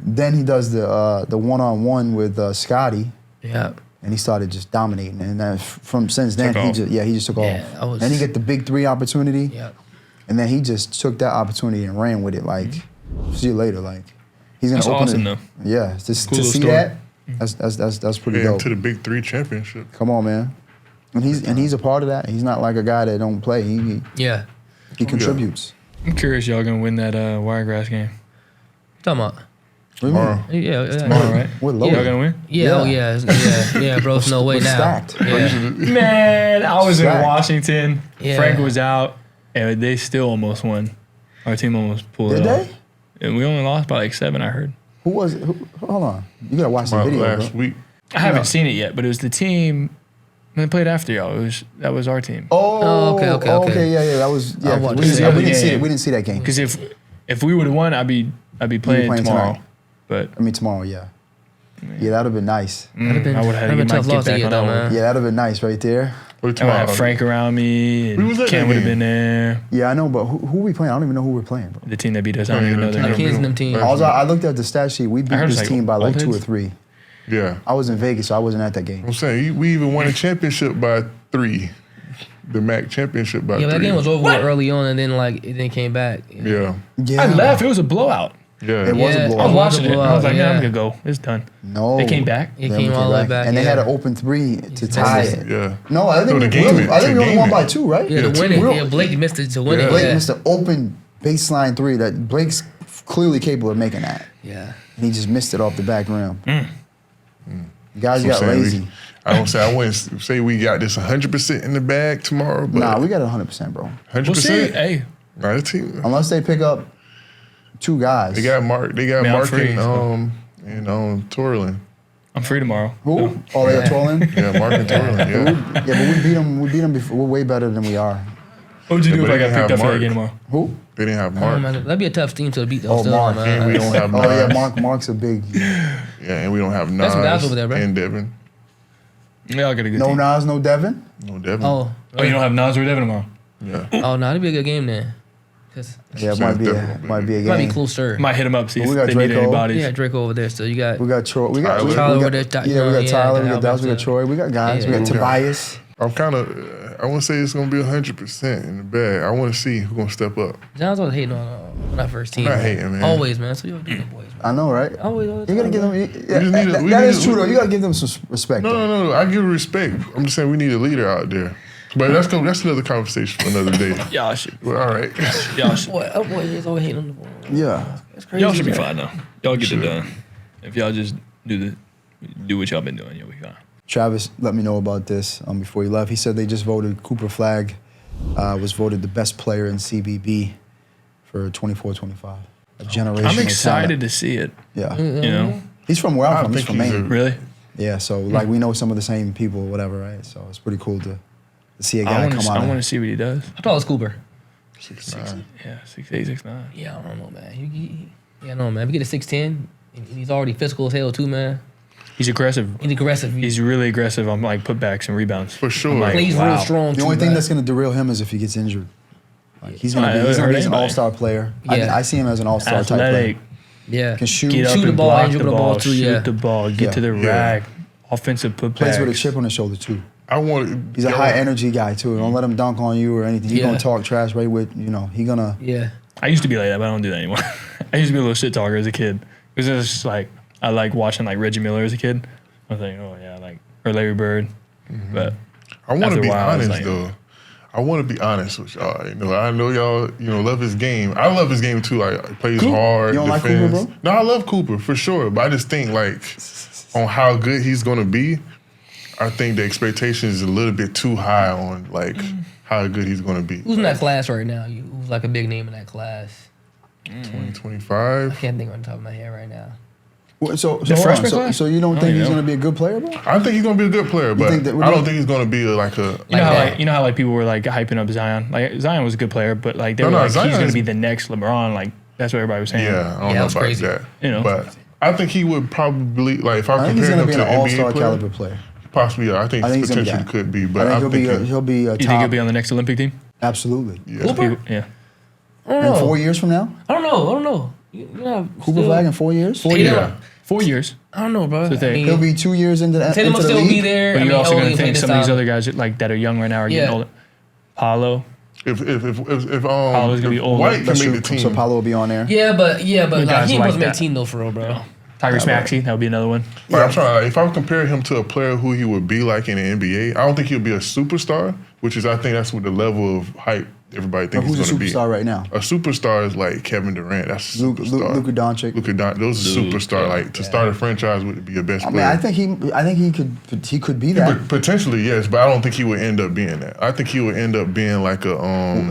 Then he does the one-on-one with Scotty. Yeah. And he started just dominating. And then since then, he just took off. Then he get the big 3 opportunity. Yeah. And then he just took that opportunity and ran with it. Like, see you later. Like, he's gonna open awesome, it. though. Yeah, to see story. that, that's pretty dope. To the Big 3 championship. Come on, man. And he's a part of that. He's not like a guy that don't play. He contributes. I'm curious, y'all gonna win that Wiregrass game? Talking about. Tomorrow. Yeah. Tomorrow, right? We're loaded. Y'all gonna win? Yeah, bro. It's no way now. Stacked. Yeah. Man, I was in Washington. Yeah. Frank was out, and they still almost won. Our team almost pulled it off. Did they? And we only lost by like 7, I heard. Who was it? Hold on. You gotta watch the video, last bro. week. I haven't seen it yet, but it was the team. They played after y'all. That was our team. Okay. Yeah. That was. Yeah. We didn't see it. We didn't see that game. Because if we would have won, I'd be playing tomorrow. Tonight. But I mean tomorrow, yeah. Yeah, that'd have been nice. I would have had to get tough my loss get to back get on though, that one. man. Yeah, that'd have been nice right there. I would have Frank around me, and Cam would have been there. Yeah, I know, but who we playing? I don't even know who we're playing, bro. The team that beat us, I don't even know their Like name. kids in them teams. I looked at the stat sheet. We beat this like team by like old 2 or heads. 3. Yeah. I was in Vegas, so I wasn't at that game. I'm saying, we even won a championship by 3. The MAAC championship by 3. Yeah, but that game was over early on, and then it then came back. Yeah. Yeah. I left. It was a blowout. Yeah. It was a I blowout. was watching it. I was like, yeah. man, I'm gonna go. It's done. No. They came back. It came all the way back. And they had an open 3 to tie it. Yeah. No, I think the we game only won by 2, right? Yeah, to win it. Yeah, Blake missed it to win it. Blake Yeah. missed an open baseline 3 that Blake's clearly capable of making that. Yeah. And he just missed it off the back rim. Guys got lazy. I wouldn't say we got this 100% in the bag tomorrow, but Nah, we got it 100%, bro. 100%. We'll see. Hey, Nah, the team. Unless they pick up 2 guys. They got Mark. They got Man, I'm Mark free, and Torlin. I'm free tomorrow. Who? So. Oh, they got Torlin? Yeah, Mark and Torlin. Yeah. Yeah, but we beat them. We beat them before. We're way better than we are. What would you do but if I they got didn't picked up have for that Mark. game tomorrow? Who? They didn't have Oh, Mark. man, that'd be a tough team to beat those. Oh, Mark. And we don't have Oh yeah, Nas. Mark's a big. Yeah, and we don't have Nas. That's some guys over there, bro. And Devin. Yeah, I'll get a good No team. Nas, no Devin. No Devin. Oh. Oh, you don't have Nas or Devin tomorrow? Yeah. Oh, no, that'd be a good game then. Cause Yeah, it might be a game. might be closer. Might hit him up, see Well, if we got they need Draco. anybody. Yeah, Draco over there. So you got. We got Troy. We got Tyler over there. Yeah, we got Tyler. We got Dallas. We got Alberto. Troy. We got guys. Yeah, We got yeah. Tobias. I'm kind of. I want to say it's gonna be 100% in the bag. I want to see who's gonna step up. John's always hating on our first team. I'm not hating, man. Always, man. So you do the boys, man. I know, right? Always. You gotta give them. we That need is to- true though. You gotta give them some respect. though. No. I give respect. I'm just saying we need a leader out there. But that's another conversation for another day. Y'all should. Well, all right. Y'all should. Boy, is always hating on the ball. Yeah. That's crazy. Y'all should be man. fine though. Y'all get it done. If y'all just do what y'all been doing, you'll be fine. Travis let me know about this before he left. He said they just voted Cooper Flagg was voted the best player in CBB for 24-25. A generational I'm excited talent. to see it. Yeah. You know, He's from where I'm from. He's from Maine. really. Yeah, so like we know some of the same people, whatever, right? So it's pretty cool to see a guy come out. I want to see what he does. How tall is Cooper? 6'9". Yeah, 6'8", 6'9". Yeah, I don't know, man. Yeah, I don't know, man. If we get a 6'10", and he's already physical as hell too, man. He's aggressive. He's aggressive. He's really aggressive on like putbacks and rebounds. For sure. Like, He's real strong. The only thing that's going to derail him is if he gets injured. Like he's going to be an all-star player. Yeah. I see him as an all-star type Athletic. player. Yeah. Can shoot, Get up Shoot the and ball, block and the dribble the ball, ball too, shoot yeah. the ball, get to the rack, offensive putbacks. plays with a chip on his shoulder too. He's a high energy guy too. Don't let him dunk on you or anything. He's gonna talk trash right with he gonna. Yeah. I used to be like that, but I don't do that anymore. I used to be a little shit talker as a kid because it was just like I like watching like Reggie Miller as a kid. I was like, oh yeah, like or Larry Bird. But I want to be honest like, though. I want to be honest with y'all. I know y'all, love his game. I love his game too. Like, he plays hard, You don't like defends. Cooper, bro? No, I love Cooper for sure. But I just think like on how good he's gonna be, I think the expectation is a little bit too high on like how good he's gonna be. Who's in that class right now? Who's like a big name in that class? 2025. I can't think on the top of my head right now. So freshman class? So you don't think he's gonna be a good player, bro? I think he's gonna be a good player, but I don't think he's gonna be like a. You know how like people were like hyping up Zion. Like Zion was a good player, but like they were like he's gonna be the next LeBron. Like that's what everybody was saying. Yeah, I don't know about crazy. that. But I think he would probably like if I think he's compare gonna him be to an an all-star NBA caliber player. Possibly, yeah. I think he's gonna be potentially that. could be, but I I'm think thinking he'll be a you top. think he'll be on the next Olympic team? Absolutely. Cooper? Yeah. I don't In know. 4 years from now, I don't know. Cooper Flag in 4 years. 4 years. 4 years. I don't know, bro. So they- He'll be 2 years into the Tatum will still league. be there. But you're also going to think some of these other. other guys like that are young right now are getting older. Paulo. if Paolo's gonna be older. White can That's make true. the team. So Paulo will be on there. Yeah, but like, guys he like wasn't make that. team though for real, bro. Tyrese Maxey, that would be another one. But I'm trying. If I would compare him to a player who he would be like in the NBA, I don't think he'll be a superstar. Which is, I think that's what the level of hype everybody thinks Who's he's a going to be. superstar right now? A superstar is like Kevin Durant. That's a Luka superstar. Dončić. Those are superstar. Like to start a franchise would be a best I mean, player. I think he could be that. Potentially, yes, but I don't think he would end up being that. I think he would end up being like a.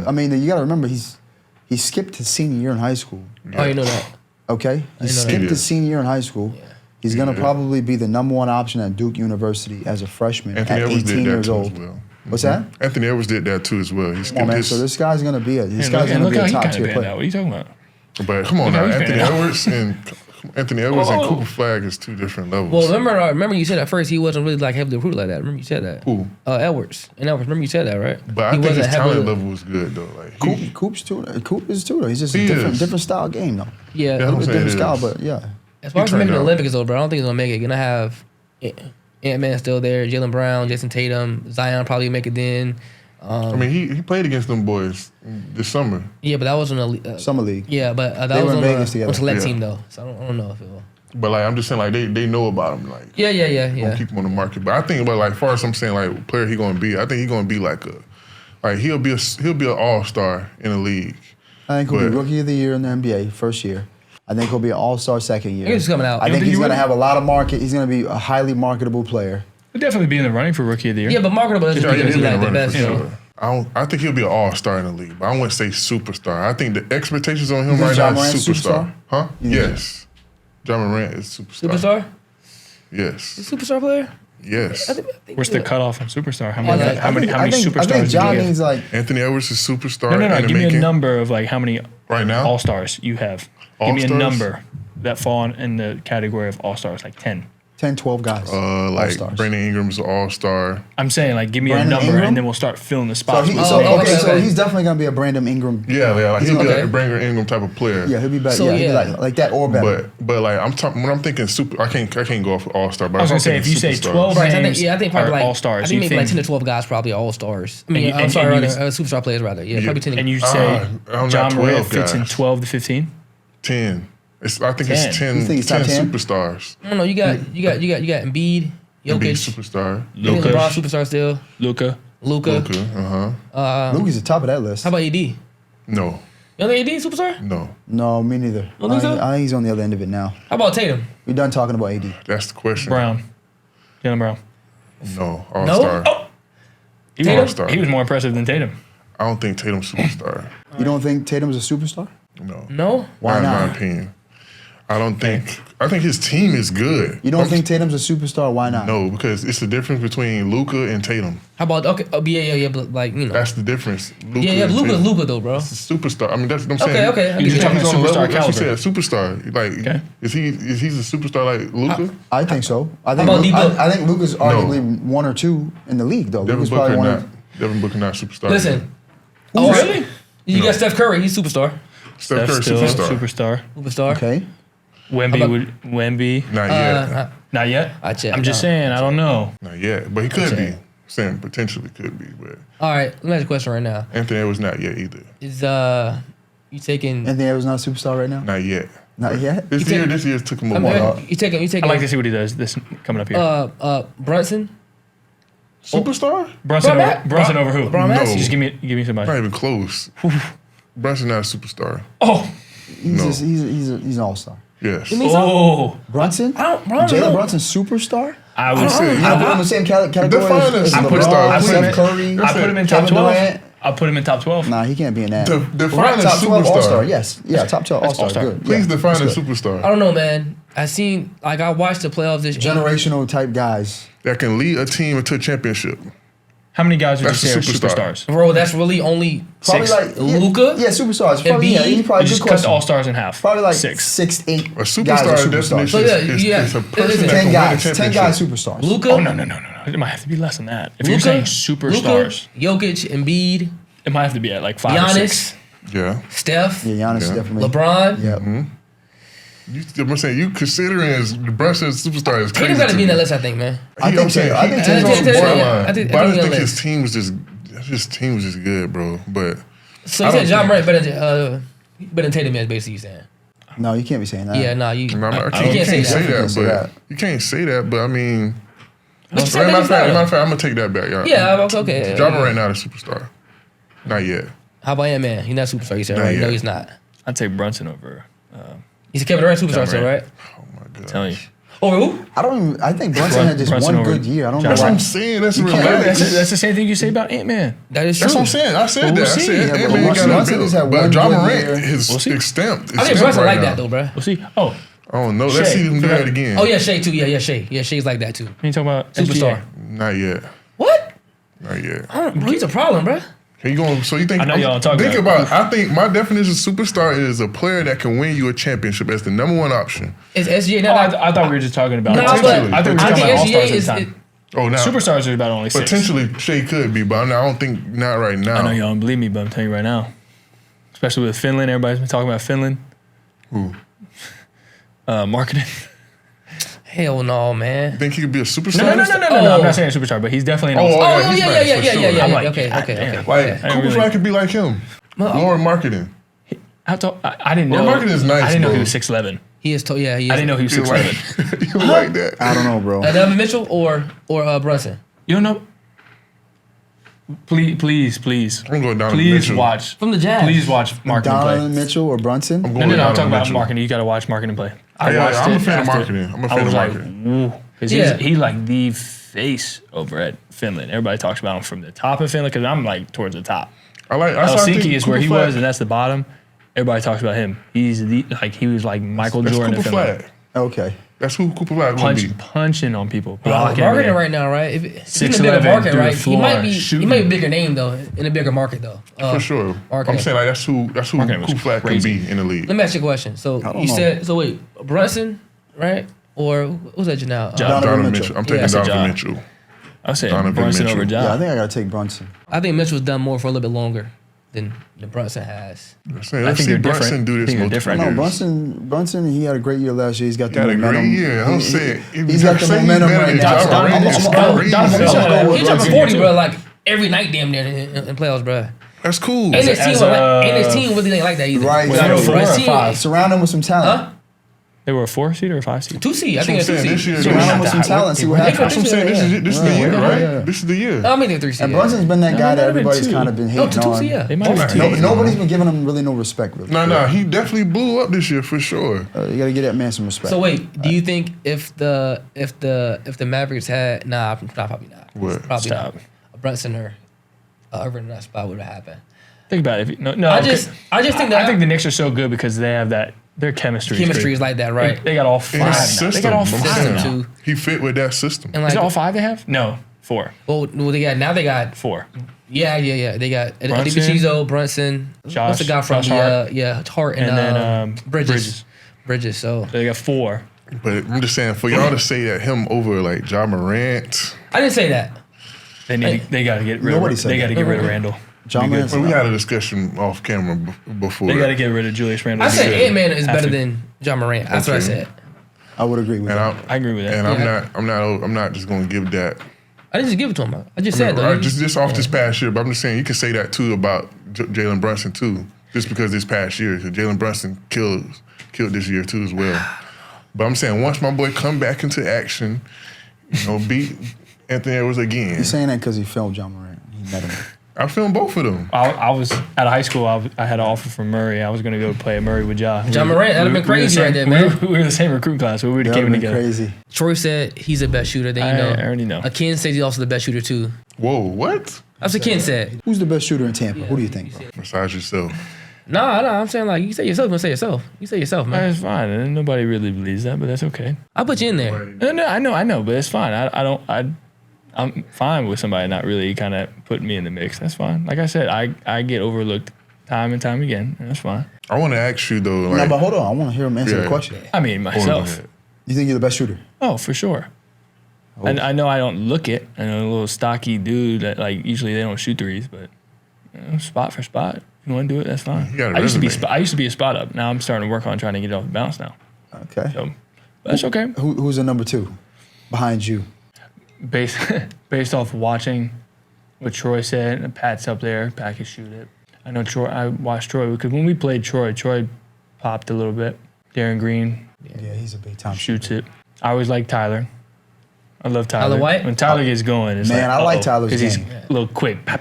I mean, you got to remember he skipped his senior year in high school. Oh, you know that. Okay, he skipped his senior year in high school. Yeah. He's going to probably be the number one option at Duke University as a freshman Anthony at Edwards 18 did that years too old. as well. What's that? Anthony Edwards did that too as well. He Come on, skipped man. his. So this guy's going to be a Look how he top kind tier of player. What are you talking about? But come on now, Look how he's Anthony Edwards and Cooper Flag is two different levels. Well, remember you said at first he wasn't really like heavily recruited like that. Remember you said that? Who? Edwards. Remember you said that, right? But I think his talent level was good though. Like Coop's too. Though. He's just He a is. different style game though. Yeah. A I'm little bit saying different it style, is. but yeah. As far as turned making the out. Olympics though, bro, I don't think he's gonna make it. Gonna have Ant-Man still there, Jaylen Brown, Jason Tatum, Zion probably make it then. I mean, he played against them boys this summer. Yeah, but that was on a Summer league. Yeah, but that They was were in on Vegas a together. select Yeah. team though, so I don't know if it will. But like I'm just saying, like they know about him. Like Yeah. gonna keep him on the market. But I think about like, as far as I'm saying, like player he gonna be. I think he gonna be like he'll be an all-star in the league. I think he'll be rookie of the year in the NBA first year. I think he'll be an all-star second year. He's coming out. I You think think he's he going to would? have a lot of market. He's going to be a highly marketable player. He'll definitely be in the running for Rookie of the Year. Yeah, but marketable is Yeah, because he'll he's be like the running best. for You know. sure. I think he'll be an all-star in the league, but I wouldn't say superstar. I think the expectations on him think right Ja now is Morant's superstar. superstar? Huh? You think Yes. John Morant is superstar. Superstar? Yes. Superstar player? Yes. I think What's the cutoff on superstar? How Yeah, many? like, how many I think superstars? Ja do you means give? like Anthony Edwards is superstar. No. in the Give me a making. number of like how many Right now? All Stars you have. Give me a All-Stars? number that fall in the category of All Stars, like 10. 10, 12 guys. Like All-Stars. Brandon Ingram's an all-star. I'm saying like give me Brandon a number Ingram? and then we'll start filling the So, spots. he, with so, names. okay, so okay. he's definitely going to be a Brandon Ingram. Yeah, like he'll be Okay. like a Brandon Ingram type of player. Yeah, he'll be better. So, yeah, he'll yeah. be like that or better. But like I'm talking when I'm thinking super, I can't go off all-star. But I was I'm gonna say if you thinking say superstars. 12 Right, names I think probably are like All Stars. I think maybe like 10 to 12 guys probably all stars. I mean, you- I'm and- sorry, and rather, you- superstar players rather. Yeah, probably 10. and you say I'm John not Morant 12 fits in guys. 12 to 15. 10. I think 10. it's 10. You think it's top 10 10? superstars. I don't know. You got Embiid, Embiid Jokic, superstar. you think Luka. LeBron superstar still. Luka. Luka. Luka's the top of that list. How about AD? You No. don't think AD superstar? No. No, me neither. Don't think so? I think he's on the other end of it now. How about Tatum? We're done talking about AD. That's the question. Brown. Jaylen Brown. No. All-star. Oh. He Tatum? was, he was more impressive than Tatum. I don't think Tatum's a superstar. You don't think Tatum's a superstar? No. No? Why not? In not? my opinion. I think his team is good. You don't think Tatum's a superstar? Why not? No, because it's the difference between Luka and Tatum. How about but like, you know. That's the difference. Luka though, bro. It's a superstar. I mean, that's what I'm saying. Okay. You're talking He's on the superstar level, that's what caliber. I said, superstar. Like, is he a superstar like Luka? I think so. I think Luka's arguably 1 or 2 in the league, though. Devin Luka's Booker probably not. Devin Booker not superstar. Listen. Oh, really? You got Steph Curry. He's superstar. Steph Curry still superstar. Superstar. Okay. Wemby. Not yet. Not yet? I'm just saying, I don't know. Not yet. But he could be. Saying potentially could be. But all right, let me ask you a question right now. Anthony Edwards not yet either. Is you taking Anthony Edwards not a superstar right now? Not yet. Not yet? This year took him a while. You taking I'd like to see what he does this coming up here. Brunson? Superstar? Brunson over who? Bro, I'm asking. Just give me somebody. Not even close. Brunson not a superstar. Oh. He's an all-star. Yes. Brunson? Jalen Brunson superstar? I would say. You put him in the same category Define as a superstar. Steph Curry. I put him in top 12. I'll put him in top 12. Nah, he can't be in that. Define a top 12 all-star, superstar. yes. Yeah, top 12 all-star. all-star. Good. Please Yeah, define a that's good. superstar. I don't know, man. I watched the playoffs this year. Generational type guys. That can lead a team into a championship. How many guys would you That's say a are superstar. superstars? Bro, that's really only Probably Six. Luka? Yeah, superstars. Embiid? He probably You just good cut the question. all-stars in half. Probably like 6. 8 A guys superstar are superstars. definition So, yeah, is a person listen, that 10 can guys. win a 10 championship. guys superstars. Luka? Oh, no. It might have to be less than that. If you're saying superstars, Luka, Jokic, Embiid, it might have to be at like 5 or 6. Giannis, Yeah. Steph, Yeah, Giannis Yeah. definitely. LeBron. Yeah. I'm saying you considering as Brunson a superstar is crazy. Tatum got to be in that me. list, I think, man. I think Tatum's Tatum's borderline. I think But I just he's think on his team was just good, bro. But So you said John Morant better than Tatum is basically you saying. No, you can't be saying that. Yeah, nah, you I can't can't say say that. that. But you can't say that. But I mean, But you said matter that of fact, he's I'm gonna take that back. Yeah, okay. John Morant not a superstar. Not yet. How about man? He's not a superstar, you said, Not right? yet. No, he's not. I'd take Brunson over. He's a Kevin Durant superstar, so, right? Oh my god. Telling you. Or who? I think Brunson had just Brunson one over good year. I don't know That's what why. I'm saying. That's can't- related. That's the same thing you say about Ant-Man. That is true. That's what I'm saying. I said But that. we'll I see. said Yeah, but Ant-Man Brunson got just had But one John good Morant, year. his We'll see. extent. I think Brunson like that, though, bro. We'll see. Oh, I don't know. Let's Shea. see him do that again. Oh, yeah, Shea, too. Yeah, Shea. Yeah, Shea's like that, too. you talking about Superstar. SGA? Not yet. What? Not yet. Bro, he's a problem, bro. You going? So you think? I know y'all talking Think about about. I think my definition of superstar is a player that can win you a championship as the number one option. Is SGA Oh, not I thought we were just talking about. No, I but thought we were I talking think about SGA all-stars at is... the time. Oh, now Superstars are about only 6. potentially Shea could be, but I don't think not right now. I know y'all don't believe me, but I'm telling you right now. Especially with Finland, everybody's been talking about Finland. Who? Marketing. Hell no, man. Think he could be a superstar? No. I'm not saying a superstar, but he's definitely an all-star. Oh, he's yeah, nice, yeah, for yeah, sure. yeah, yeah. I'm like, Okay. damn. Like I Cooper really- Flag could be like him. More marketing. I didn't know. Marketing is nice, I didn't know bro. he was 6'11". He is, he is. I didn't know he was You 6'11". like, you like that? I don't know, bro. Donovan Mitchell or Brunson? You don't know? Please. I'm going down. Please Mitchell. watch. From the Jazz. Please watch marketing play. Donovan Mitchell or Brunson? I'm No, going I'm Donovan talking about Mitchell. marketing. You got to watch marketing play. I'm a fan of after- marketing. I'm a fan I was of like, marketing. woo. Because Yeah. he's like the face over at Finland. Everybody talks about him from the top of Finland because I'm like towards the top. Helsinki is where he was, and that's the bottom. Everybody talks about him. He was like Michael That's Jordan. Cooper in Finland. Flag. Okay. That's who Cooper Flag gonna be. Punching on people. Marketing right now, right? If he's in a bigger 6'11", market, through the right? He might be floor, a bigger name though, in a bigger market though. For sure. marketing. I'm saying like that's who Marketing was Cooper Flag can crazy. be in the league. Let me ask you a question. So I don't you know. said wait, Brunson, right? Or who's that you now? Donovan Mitchell. I'm taking That's a Donovan job. Mitchell. I say Donovan Brunson Mitchell. over Yeah, I John. think I gotta take Brunson. I think Mitchell's done more for a little bit longer than Brunson has. Let's think see they're Brunson different. do I this think they're multiple different. No, years. Brunson, he had a great year last year. He's got the He had a momentum. great year. I'm saying He's got the momentum right now. Donovan Mitchell. He's dropping 40, bro, like every night damn near in playoffs, bro. That's cool. And his As team really ain't like that either. Right. Was that a His 4 or team- 5? Surround him with some talent. Huh? They were a 4 seed or a 5 seed? 2 seed. I think That's it's what 2 I'm saying. seed. This year, Surround him with some talent. See what That's happens. That's what I'm saying. This is the year, right? This is the year. I mean, they're 3 seed. And Brunson's been that guy that everybody's two. kind of been No, hating 2 on. seed, yeah. They might have No, two. Nobody's been giving him really no respect, really. No, he definitely blew up this year for sure. You gotta give that man some respect. So wait, do you think if the Mavericks had probably not. What? Probably Stop. not. A Brunson or over in that spot would have happened. Think about it. I just think that I think the Knicks are so good because they have that. Their chemistry is like that, right? They got all 5 now. They got all 5 now. Too. He fit with that system. And like, is it all 5 they have? No, 4. Well, they got 4. Yeah. They got Brunson, Chizo, Brunson. Josh, what's the guy from Hart. Hart and then Bridges. So they got 4. But I'm just saying, for y'all to say that him over like Ja Morant. I didn't say that. They got to get rid of. They got to get rid of Randall. Well, we had a discussion off camera before. They got to get rid of Julius Randle. I said Ant-Man is better than Ja Morant. That's what I said. I would agree with that. I agree with that. And I'm not just going to give that. I didn't just give it to him. I just said though. Just off this past year, but I'm just saying you can say that too about Jalen Brunson too. Just because this past year, Jalen Brunson killed this year too as well. But I'm saying once my boy come back into action, beat Anthony Edwards again. He's saying that because he filmed Ja Morant. He met him. I filmed both of them. I was at high school. I had an offer from Murray. I was going to go play at Murray with Ja. Ja Morant, that'd have been crazy right there, man. We were the same recruit class, so we would have came together. Crazy. Troy said he's the best shooter. Then I already know. Akin says he's also the best shooter too. Whoa, what? That's what Ken said. Who's the best shooter in Tampa? Who do you think, bro? Besides yourself. No, I'm saying like you say yourself. You say yourself. You say yourself, man. That's fine. And nobody really believes that, but that's okay. I'll put you in there. No, I know, but it's fine. I'm fine with somebody not really kind of putting me in the mix. That's fine. Like I said, I get overlooked time and time again, and that's fine. I want to ask you though. Like, no, but hold on. I want to hear him answer the question. I mean, myself. You think you're the best shooter? Oh, for sure. Oh. And I know I don't look it. I know a little stocky dude that like usually they don't shoot threes, but spot for spot. If you want to do it, that's fine. I used to be a spot up. Now I'm starting to work on trying to get it off the bounce now. Okay. So that's okay. Who's the number 2 behind you? Based off watching what Troy said, and Pat's up there, Pat can shoot it. I know Troy. I watched Troy because when we played Troy popped a little bit. Darren Green, yeah, he's a big time shoots it. I always like Tyler. I love Tyler. Tyler White? When Tyler gets going, it's man, I like Tyler's game. Because he's a little quick, pat,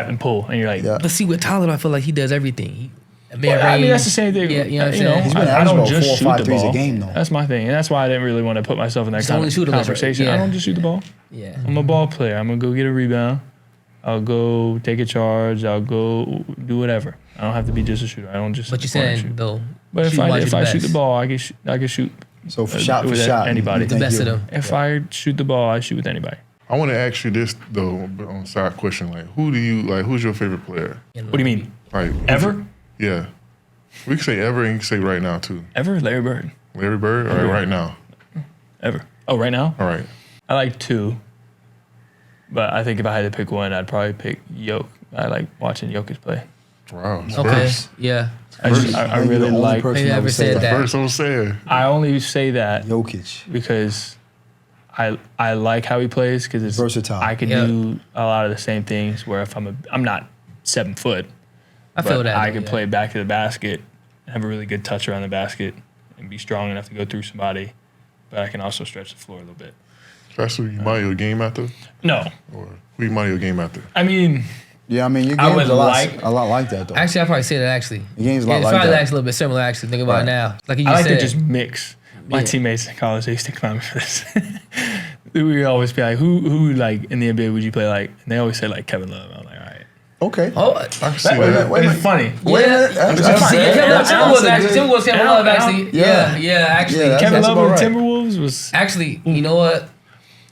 and pull, and you're like. Yeah. But see, with Tyler, I feel like he does everything. I mean, that's the same thing. Yeah, you know what I'm saying? He's been I don't just just 4 or 5 shoot the threes ball. a game, though. That's my thing, and that's why I didn't really want to put myself in that kind of conversation. Yeah. I don't just shoot the ball. Yeah, I'm a ball player. I'm gonna go get a rebound. I'll go take a charge. I'll go do whatever. I don't have to be just a shooter. I don't just. But you're saying though. But if I shoot the ball, I can shoot. So for shot, anybody. The best of them. If I shoot the ball, I shoot with anybody. I want to ask you this though, on side question, like who's your favorite player? What do you mean? Like ever? Yeah, we can say ever, and you can say right now too. Ever? Larry Bird. Larry Bird. All right now. Ever? Oh, right now? All right. I like 2, but I think if I had to pick one, I'd probably pick Jokic. I like watching Jokic play. Wow. Okay. Yeah. I really like. Maybe I ever said that. First I'm saying. I only say that Jokic because I like how he plays because it's versatile. I can do a lot of the same things. Where if I'm not 7 foot, I feel that I can play back to the basket, and have a really good touch around the basket, and be strong enough to go through somebody. But I can also stretch the floor a little bit. That's who you model your game after? No. Or who you model your game after? I mean. Yeah, I mean, your game's a lot like that, though. Actually, I'd probably say that, actually. Your game's a lot like that. It's probably actually a little bit similar, actually. Think about it now. Like you just said. I like to just mix. My teammates in college, they used to clown me for this. We would always be like, who like, in the NBA would you play like? And they always say, like, Kevin Love. I'm like, all right. Okay. Oh, I can see that. It's funny. Yeah. Timberwolves was Kevin Love, actually. Yeah, actually. Kevin Love with Timberwolves was... Actually, you know what?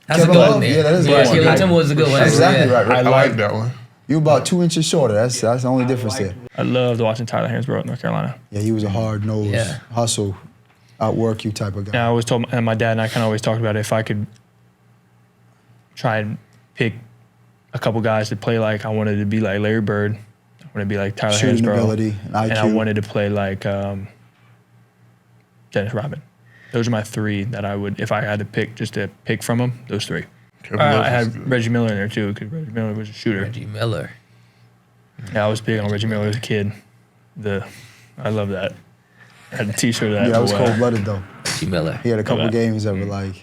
That's Kevin a good Love, one there. yeah, that is a good one. Timberwolves is a good one. That's exactly right. I like that one. You about 2 inches shorter. That's the only difference there. I loved watching Tyler Hansbrough at North Carolina. Yeah, he was a hard-nosed, hustle, outwork you type of guy. Yeah, I always told my dad and I kind of always talked about it. If I could try and pick a couple guys to play like, I wanted to be like Larry Bird. I wanted to be like Tyler Shooting Hansbrough. ability, and IQ. And I wanted to play like Dennis Rodman. Those are my 3 that I would, if I had to pick, just to pick from them, those 3. I had Reggie Miller in there too because Reggie Miller was a shooter. Reggie Miller. Yeah, I was big on Reggie Miller as a kid. I love that. I had a T-shirt of that. Yeah, I was cold-blooded though. Reggie Miller. He had a couple games that were like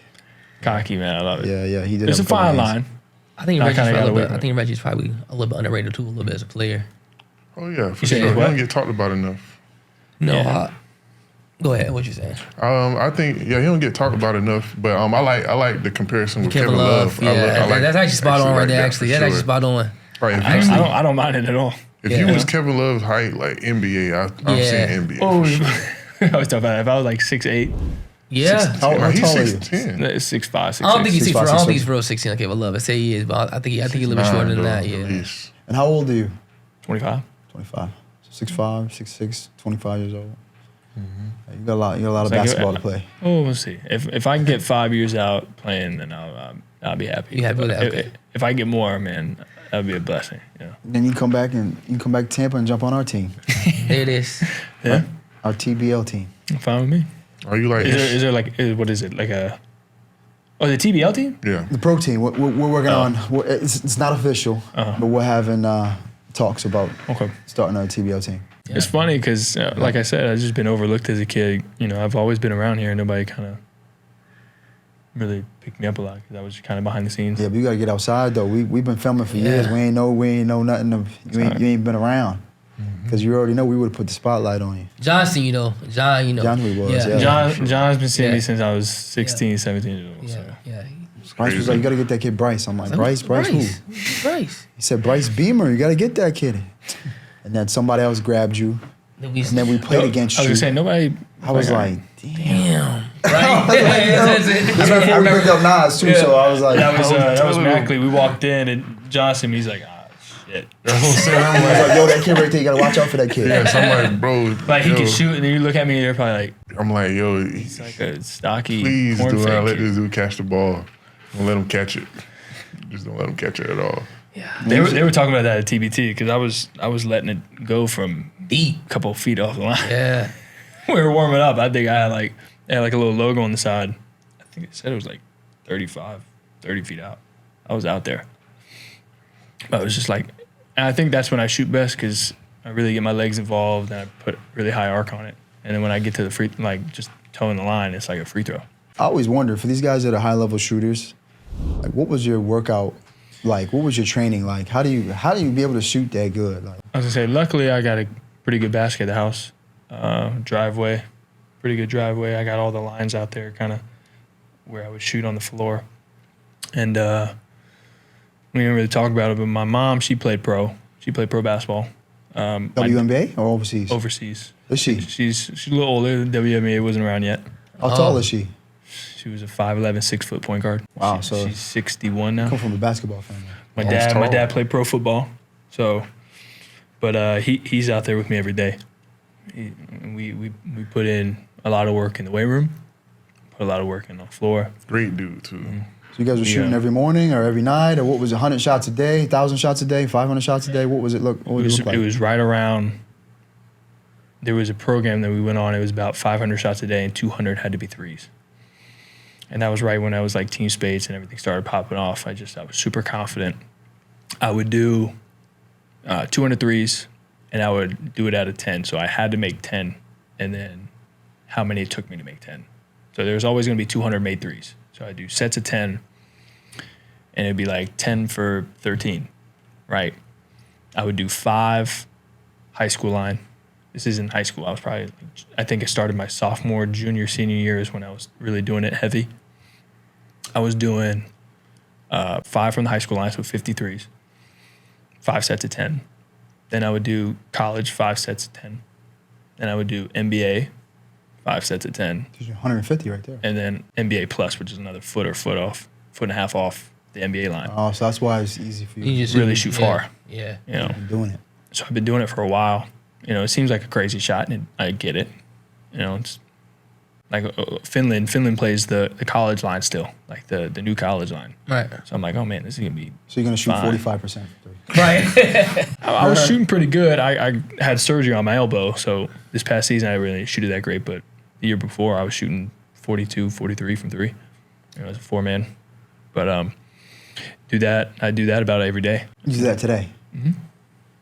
cocky, man. I love it. Yeah, he did. It's a fine line. I think Reggie's probably a little bit underrated too, a little bit as a player. Oh yeah, for sure. He don't get talked about enough. No, go ahead. What you saying? I think he don't get talked about enough, but I like the comparison with Kevin Love. Yeah, that's actually spot on right there. Actually, that's actually spot on. Right, I don't mind it at all. If you was Kevin Love's height, like NBA, I'm saying NBA. Oh, for sure. I was talking about if I was like 6'8". Yeah. How tall are you? 6'10". 6'5", 6'6". I don't think he's 6'5", I don't think 6'6". he's for real 16 like Kevin Love. I say he is, but I think he's a little bit shorter than that. Yeah. And how old are you? 25. 25. So 6'5", 6'6", 25 years old. Mm-hmm. You got a lot of basketball to play. Oh, we'll see. If I can get 5 years out playing, then I'll be happy. You happy with that? Okay. If I get more, man, that would be a blessing. Yeah. Then you come back to Tampa and jump on our team. There it is. Yeah. Our TBL team. Fine with me. Are you like? Is there like what is it like a? Oh, the TBL team? Yeah. The pro team. We're working on. It's not official, but we're having talks about starting our TBL team. Yeah. It's funny because, like I said, I've just been overlooked as a kid. You know, I've always been around here, and nobody kind of really picked me up a lot because I was kind of behind the scenes. Yeah, but you gotta get outside though. We've been filming for years. We ain't know nothing. You ain't been around. Because you already know we would have put the spotlight on you. John seen you know. John, who he was. Yeah. John's been seeing me since I was 16, 17 years old. Yeah, So. yeah. Bryce was like, you got to get that kid Bryce. I'm like, Bryce who? Bryce. He said, Bryce Beamer, you got to get that kid. And then somebody else grabbed you. And then we played against you. I was going to say, nobody... I was like, damn. Right? That's before we picked up Nas too, so I was like... That was Mackley. We walked in and Johnson, he's like, shit. That's what I'm saying. I'm I was like, yo, that kid right there, you got to watch out for that kid. Yeah, so I'm like, bro. Like, he can shoot, and then you look at me, and you're probably like... I'm like, yo. He's like a stocky please corn do not let fake. this dude catch the ball. Don't let him catch it. Just don't let him catch it at all. Yeah. They were talking about that at TBT because I was letting it go from deep, a couple of feet off the line. Yeah. We were warming up. I think I had like a little logo on the side. I think it said it was like 30 feet out. I was out there. But it was just like, and I think that's when I shoot best because I really get my legs involved and I put really high arc on it. And then when I get to the free, like just toeing the line, it's like a free throw. I always wonder, for these guys that are high-level shooters, like, what was your workout like? What was your training like? How do you be able to shoot that good? Like, I was gonna say, luckily I got a pretty good basket at the house. Driveway, pretty good driveway. I got all the lines out there, kind of where I would shoot on the floor. And we didn't really talk about it, but my mom, she played pro. She played pro basketball. WNBA or overseas? Overseas. Is she? She's a little older. WNBA wasn't around yet. How tall is she? She was a 5'11", 6-foot point guard. Wow, she's 61 now. Come from a basketball family. My dad played pro football, so, but he's out there with me every day. We put in a lot of work in the weight room, put a lot of work in on the floor. Great dude too. Mm-hmm. So you guys were shooting every morning or every night, or what was it? 100 shots a day, 1,000 shots a day, 500 shots a day? What was it look? What was it look like? It was right around. There was a program that we went on. It was about 500 shots a day, and 200 had to be threes. And that was right when I was like team spades and everything started popping off. I was super confident. I would do 200 threes, and I would do it out of 10. So I had to make 10, and then how many it took me to make 10. So there was always going to be 200 made threes. So I'd do sets of 10, and it'd be like 10 for 13, right? I would do 5 high school line. This isn't high school. I was probably, I think I started my sophomore, junior, senior years when I was really doing it heavy. I was doing 5 from the high school line, so 53s, 5 sets of 10. Then I would do college, 5 sets of 10. Then I would do NBA, 5 sets of 10. There's 150 right there. And then NBA plus, which is another foot and a half off the NBA line. Oh, so that's why it's easy for you. You just really shoot far. Yeah. You know, I'm doing it. So I've been doing it for a while. You know, it seems like a crazy shot, and I get it. You know, it's like Finland. Finland plays the college line still, like the new college line. Right. So I'm like, oh man, this is gonna be. So you're gonna shoot fine. 45%. Right. I was shooting pretty good. I had surgery on my elbow, so this past season I didn't really shoot it that great. But the year before, I was shooting 42, 43 from 3. You know, as a 4-man. But I do that about every day. You do that today? Mm-hmm.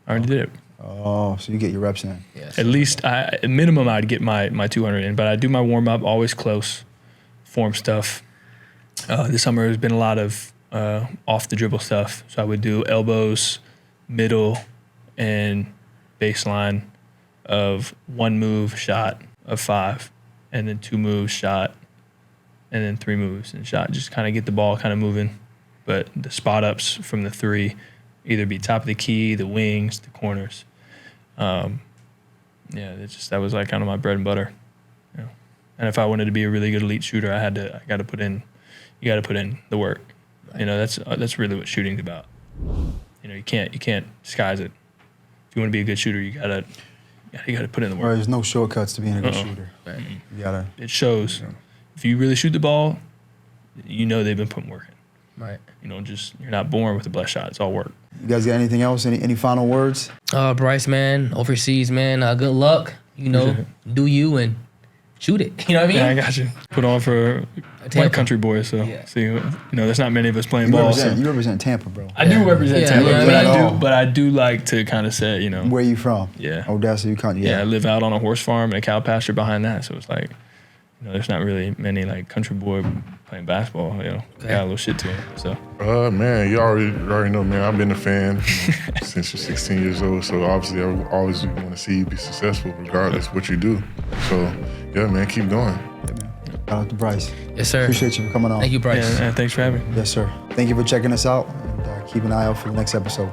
I already did it. Oh, so you get your reps in. Yes. At least, at minimum, I'd get my 200 in. But I do my warm-up, always close, form stuff. This summer there's been a lot of off-the-dribble stuff. So I would do elbows, middle, and baseline of 1 move shot of 5, and then 2 moves shot, and then 3 moves and shot. Just kind of get the ball kind of moving. But the spot-ups from the 3 either be top of the key, the wings, the corners. Yeah, that was like kind of my bread and butter. You know? And if I wanted to be a really good elite shooter, you got to put in the work. Right. You know, that's really what shooting's about. You know, you can't disguise it. If you want to be a good shooter, you gotta put in the work. Well, there's no shortcuts to being a good shooter. Right. You gotta. It shows. You know. If you really shoot the ball, you know they've been putting work in. Right. You know, you're not born with a blessed shot. It's all work. You guys got anything else? Any final words? Bryce, man, overseas, man, good luck. You know, do you and shoot it. You know what I mean? Yeah, I got you. Put on for my country boys. So see, you know, there's not many of us playing ball. You represent Tampa, bro. I do represent Tampa, you know but I do like to kind of say, you know, where you from? Yeah, Odessa, you come. Yeah, I live out on a horse farm and a cow pasture behind that. So it's like, you know, there's not really many like country boy playing basketball. You know, got a little shit to him. So. Man, you already know, man. I've been a fan since you're 16 years old. So obviously, I always want to see you be successful, regardless of what you do. So yeah, man, keep going. Yeah, man. Shout out to Bryce. Yes, sir. Appreciate you for coming on. Thank you, Bryce. Yeah, thanks for having me. Yes, sir. Thank you for checking us out, and keep an eye out for the next episode.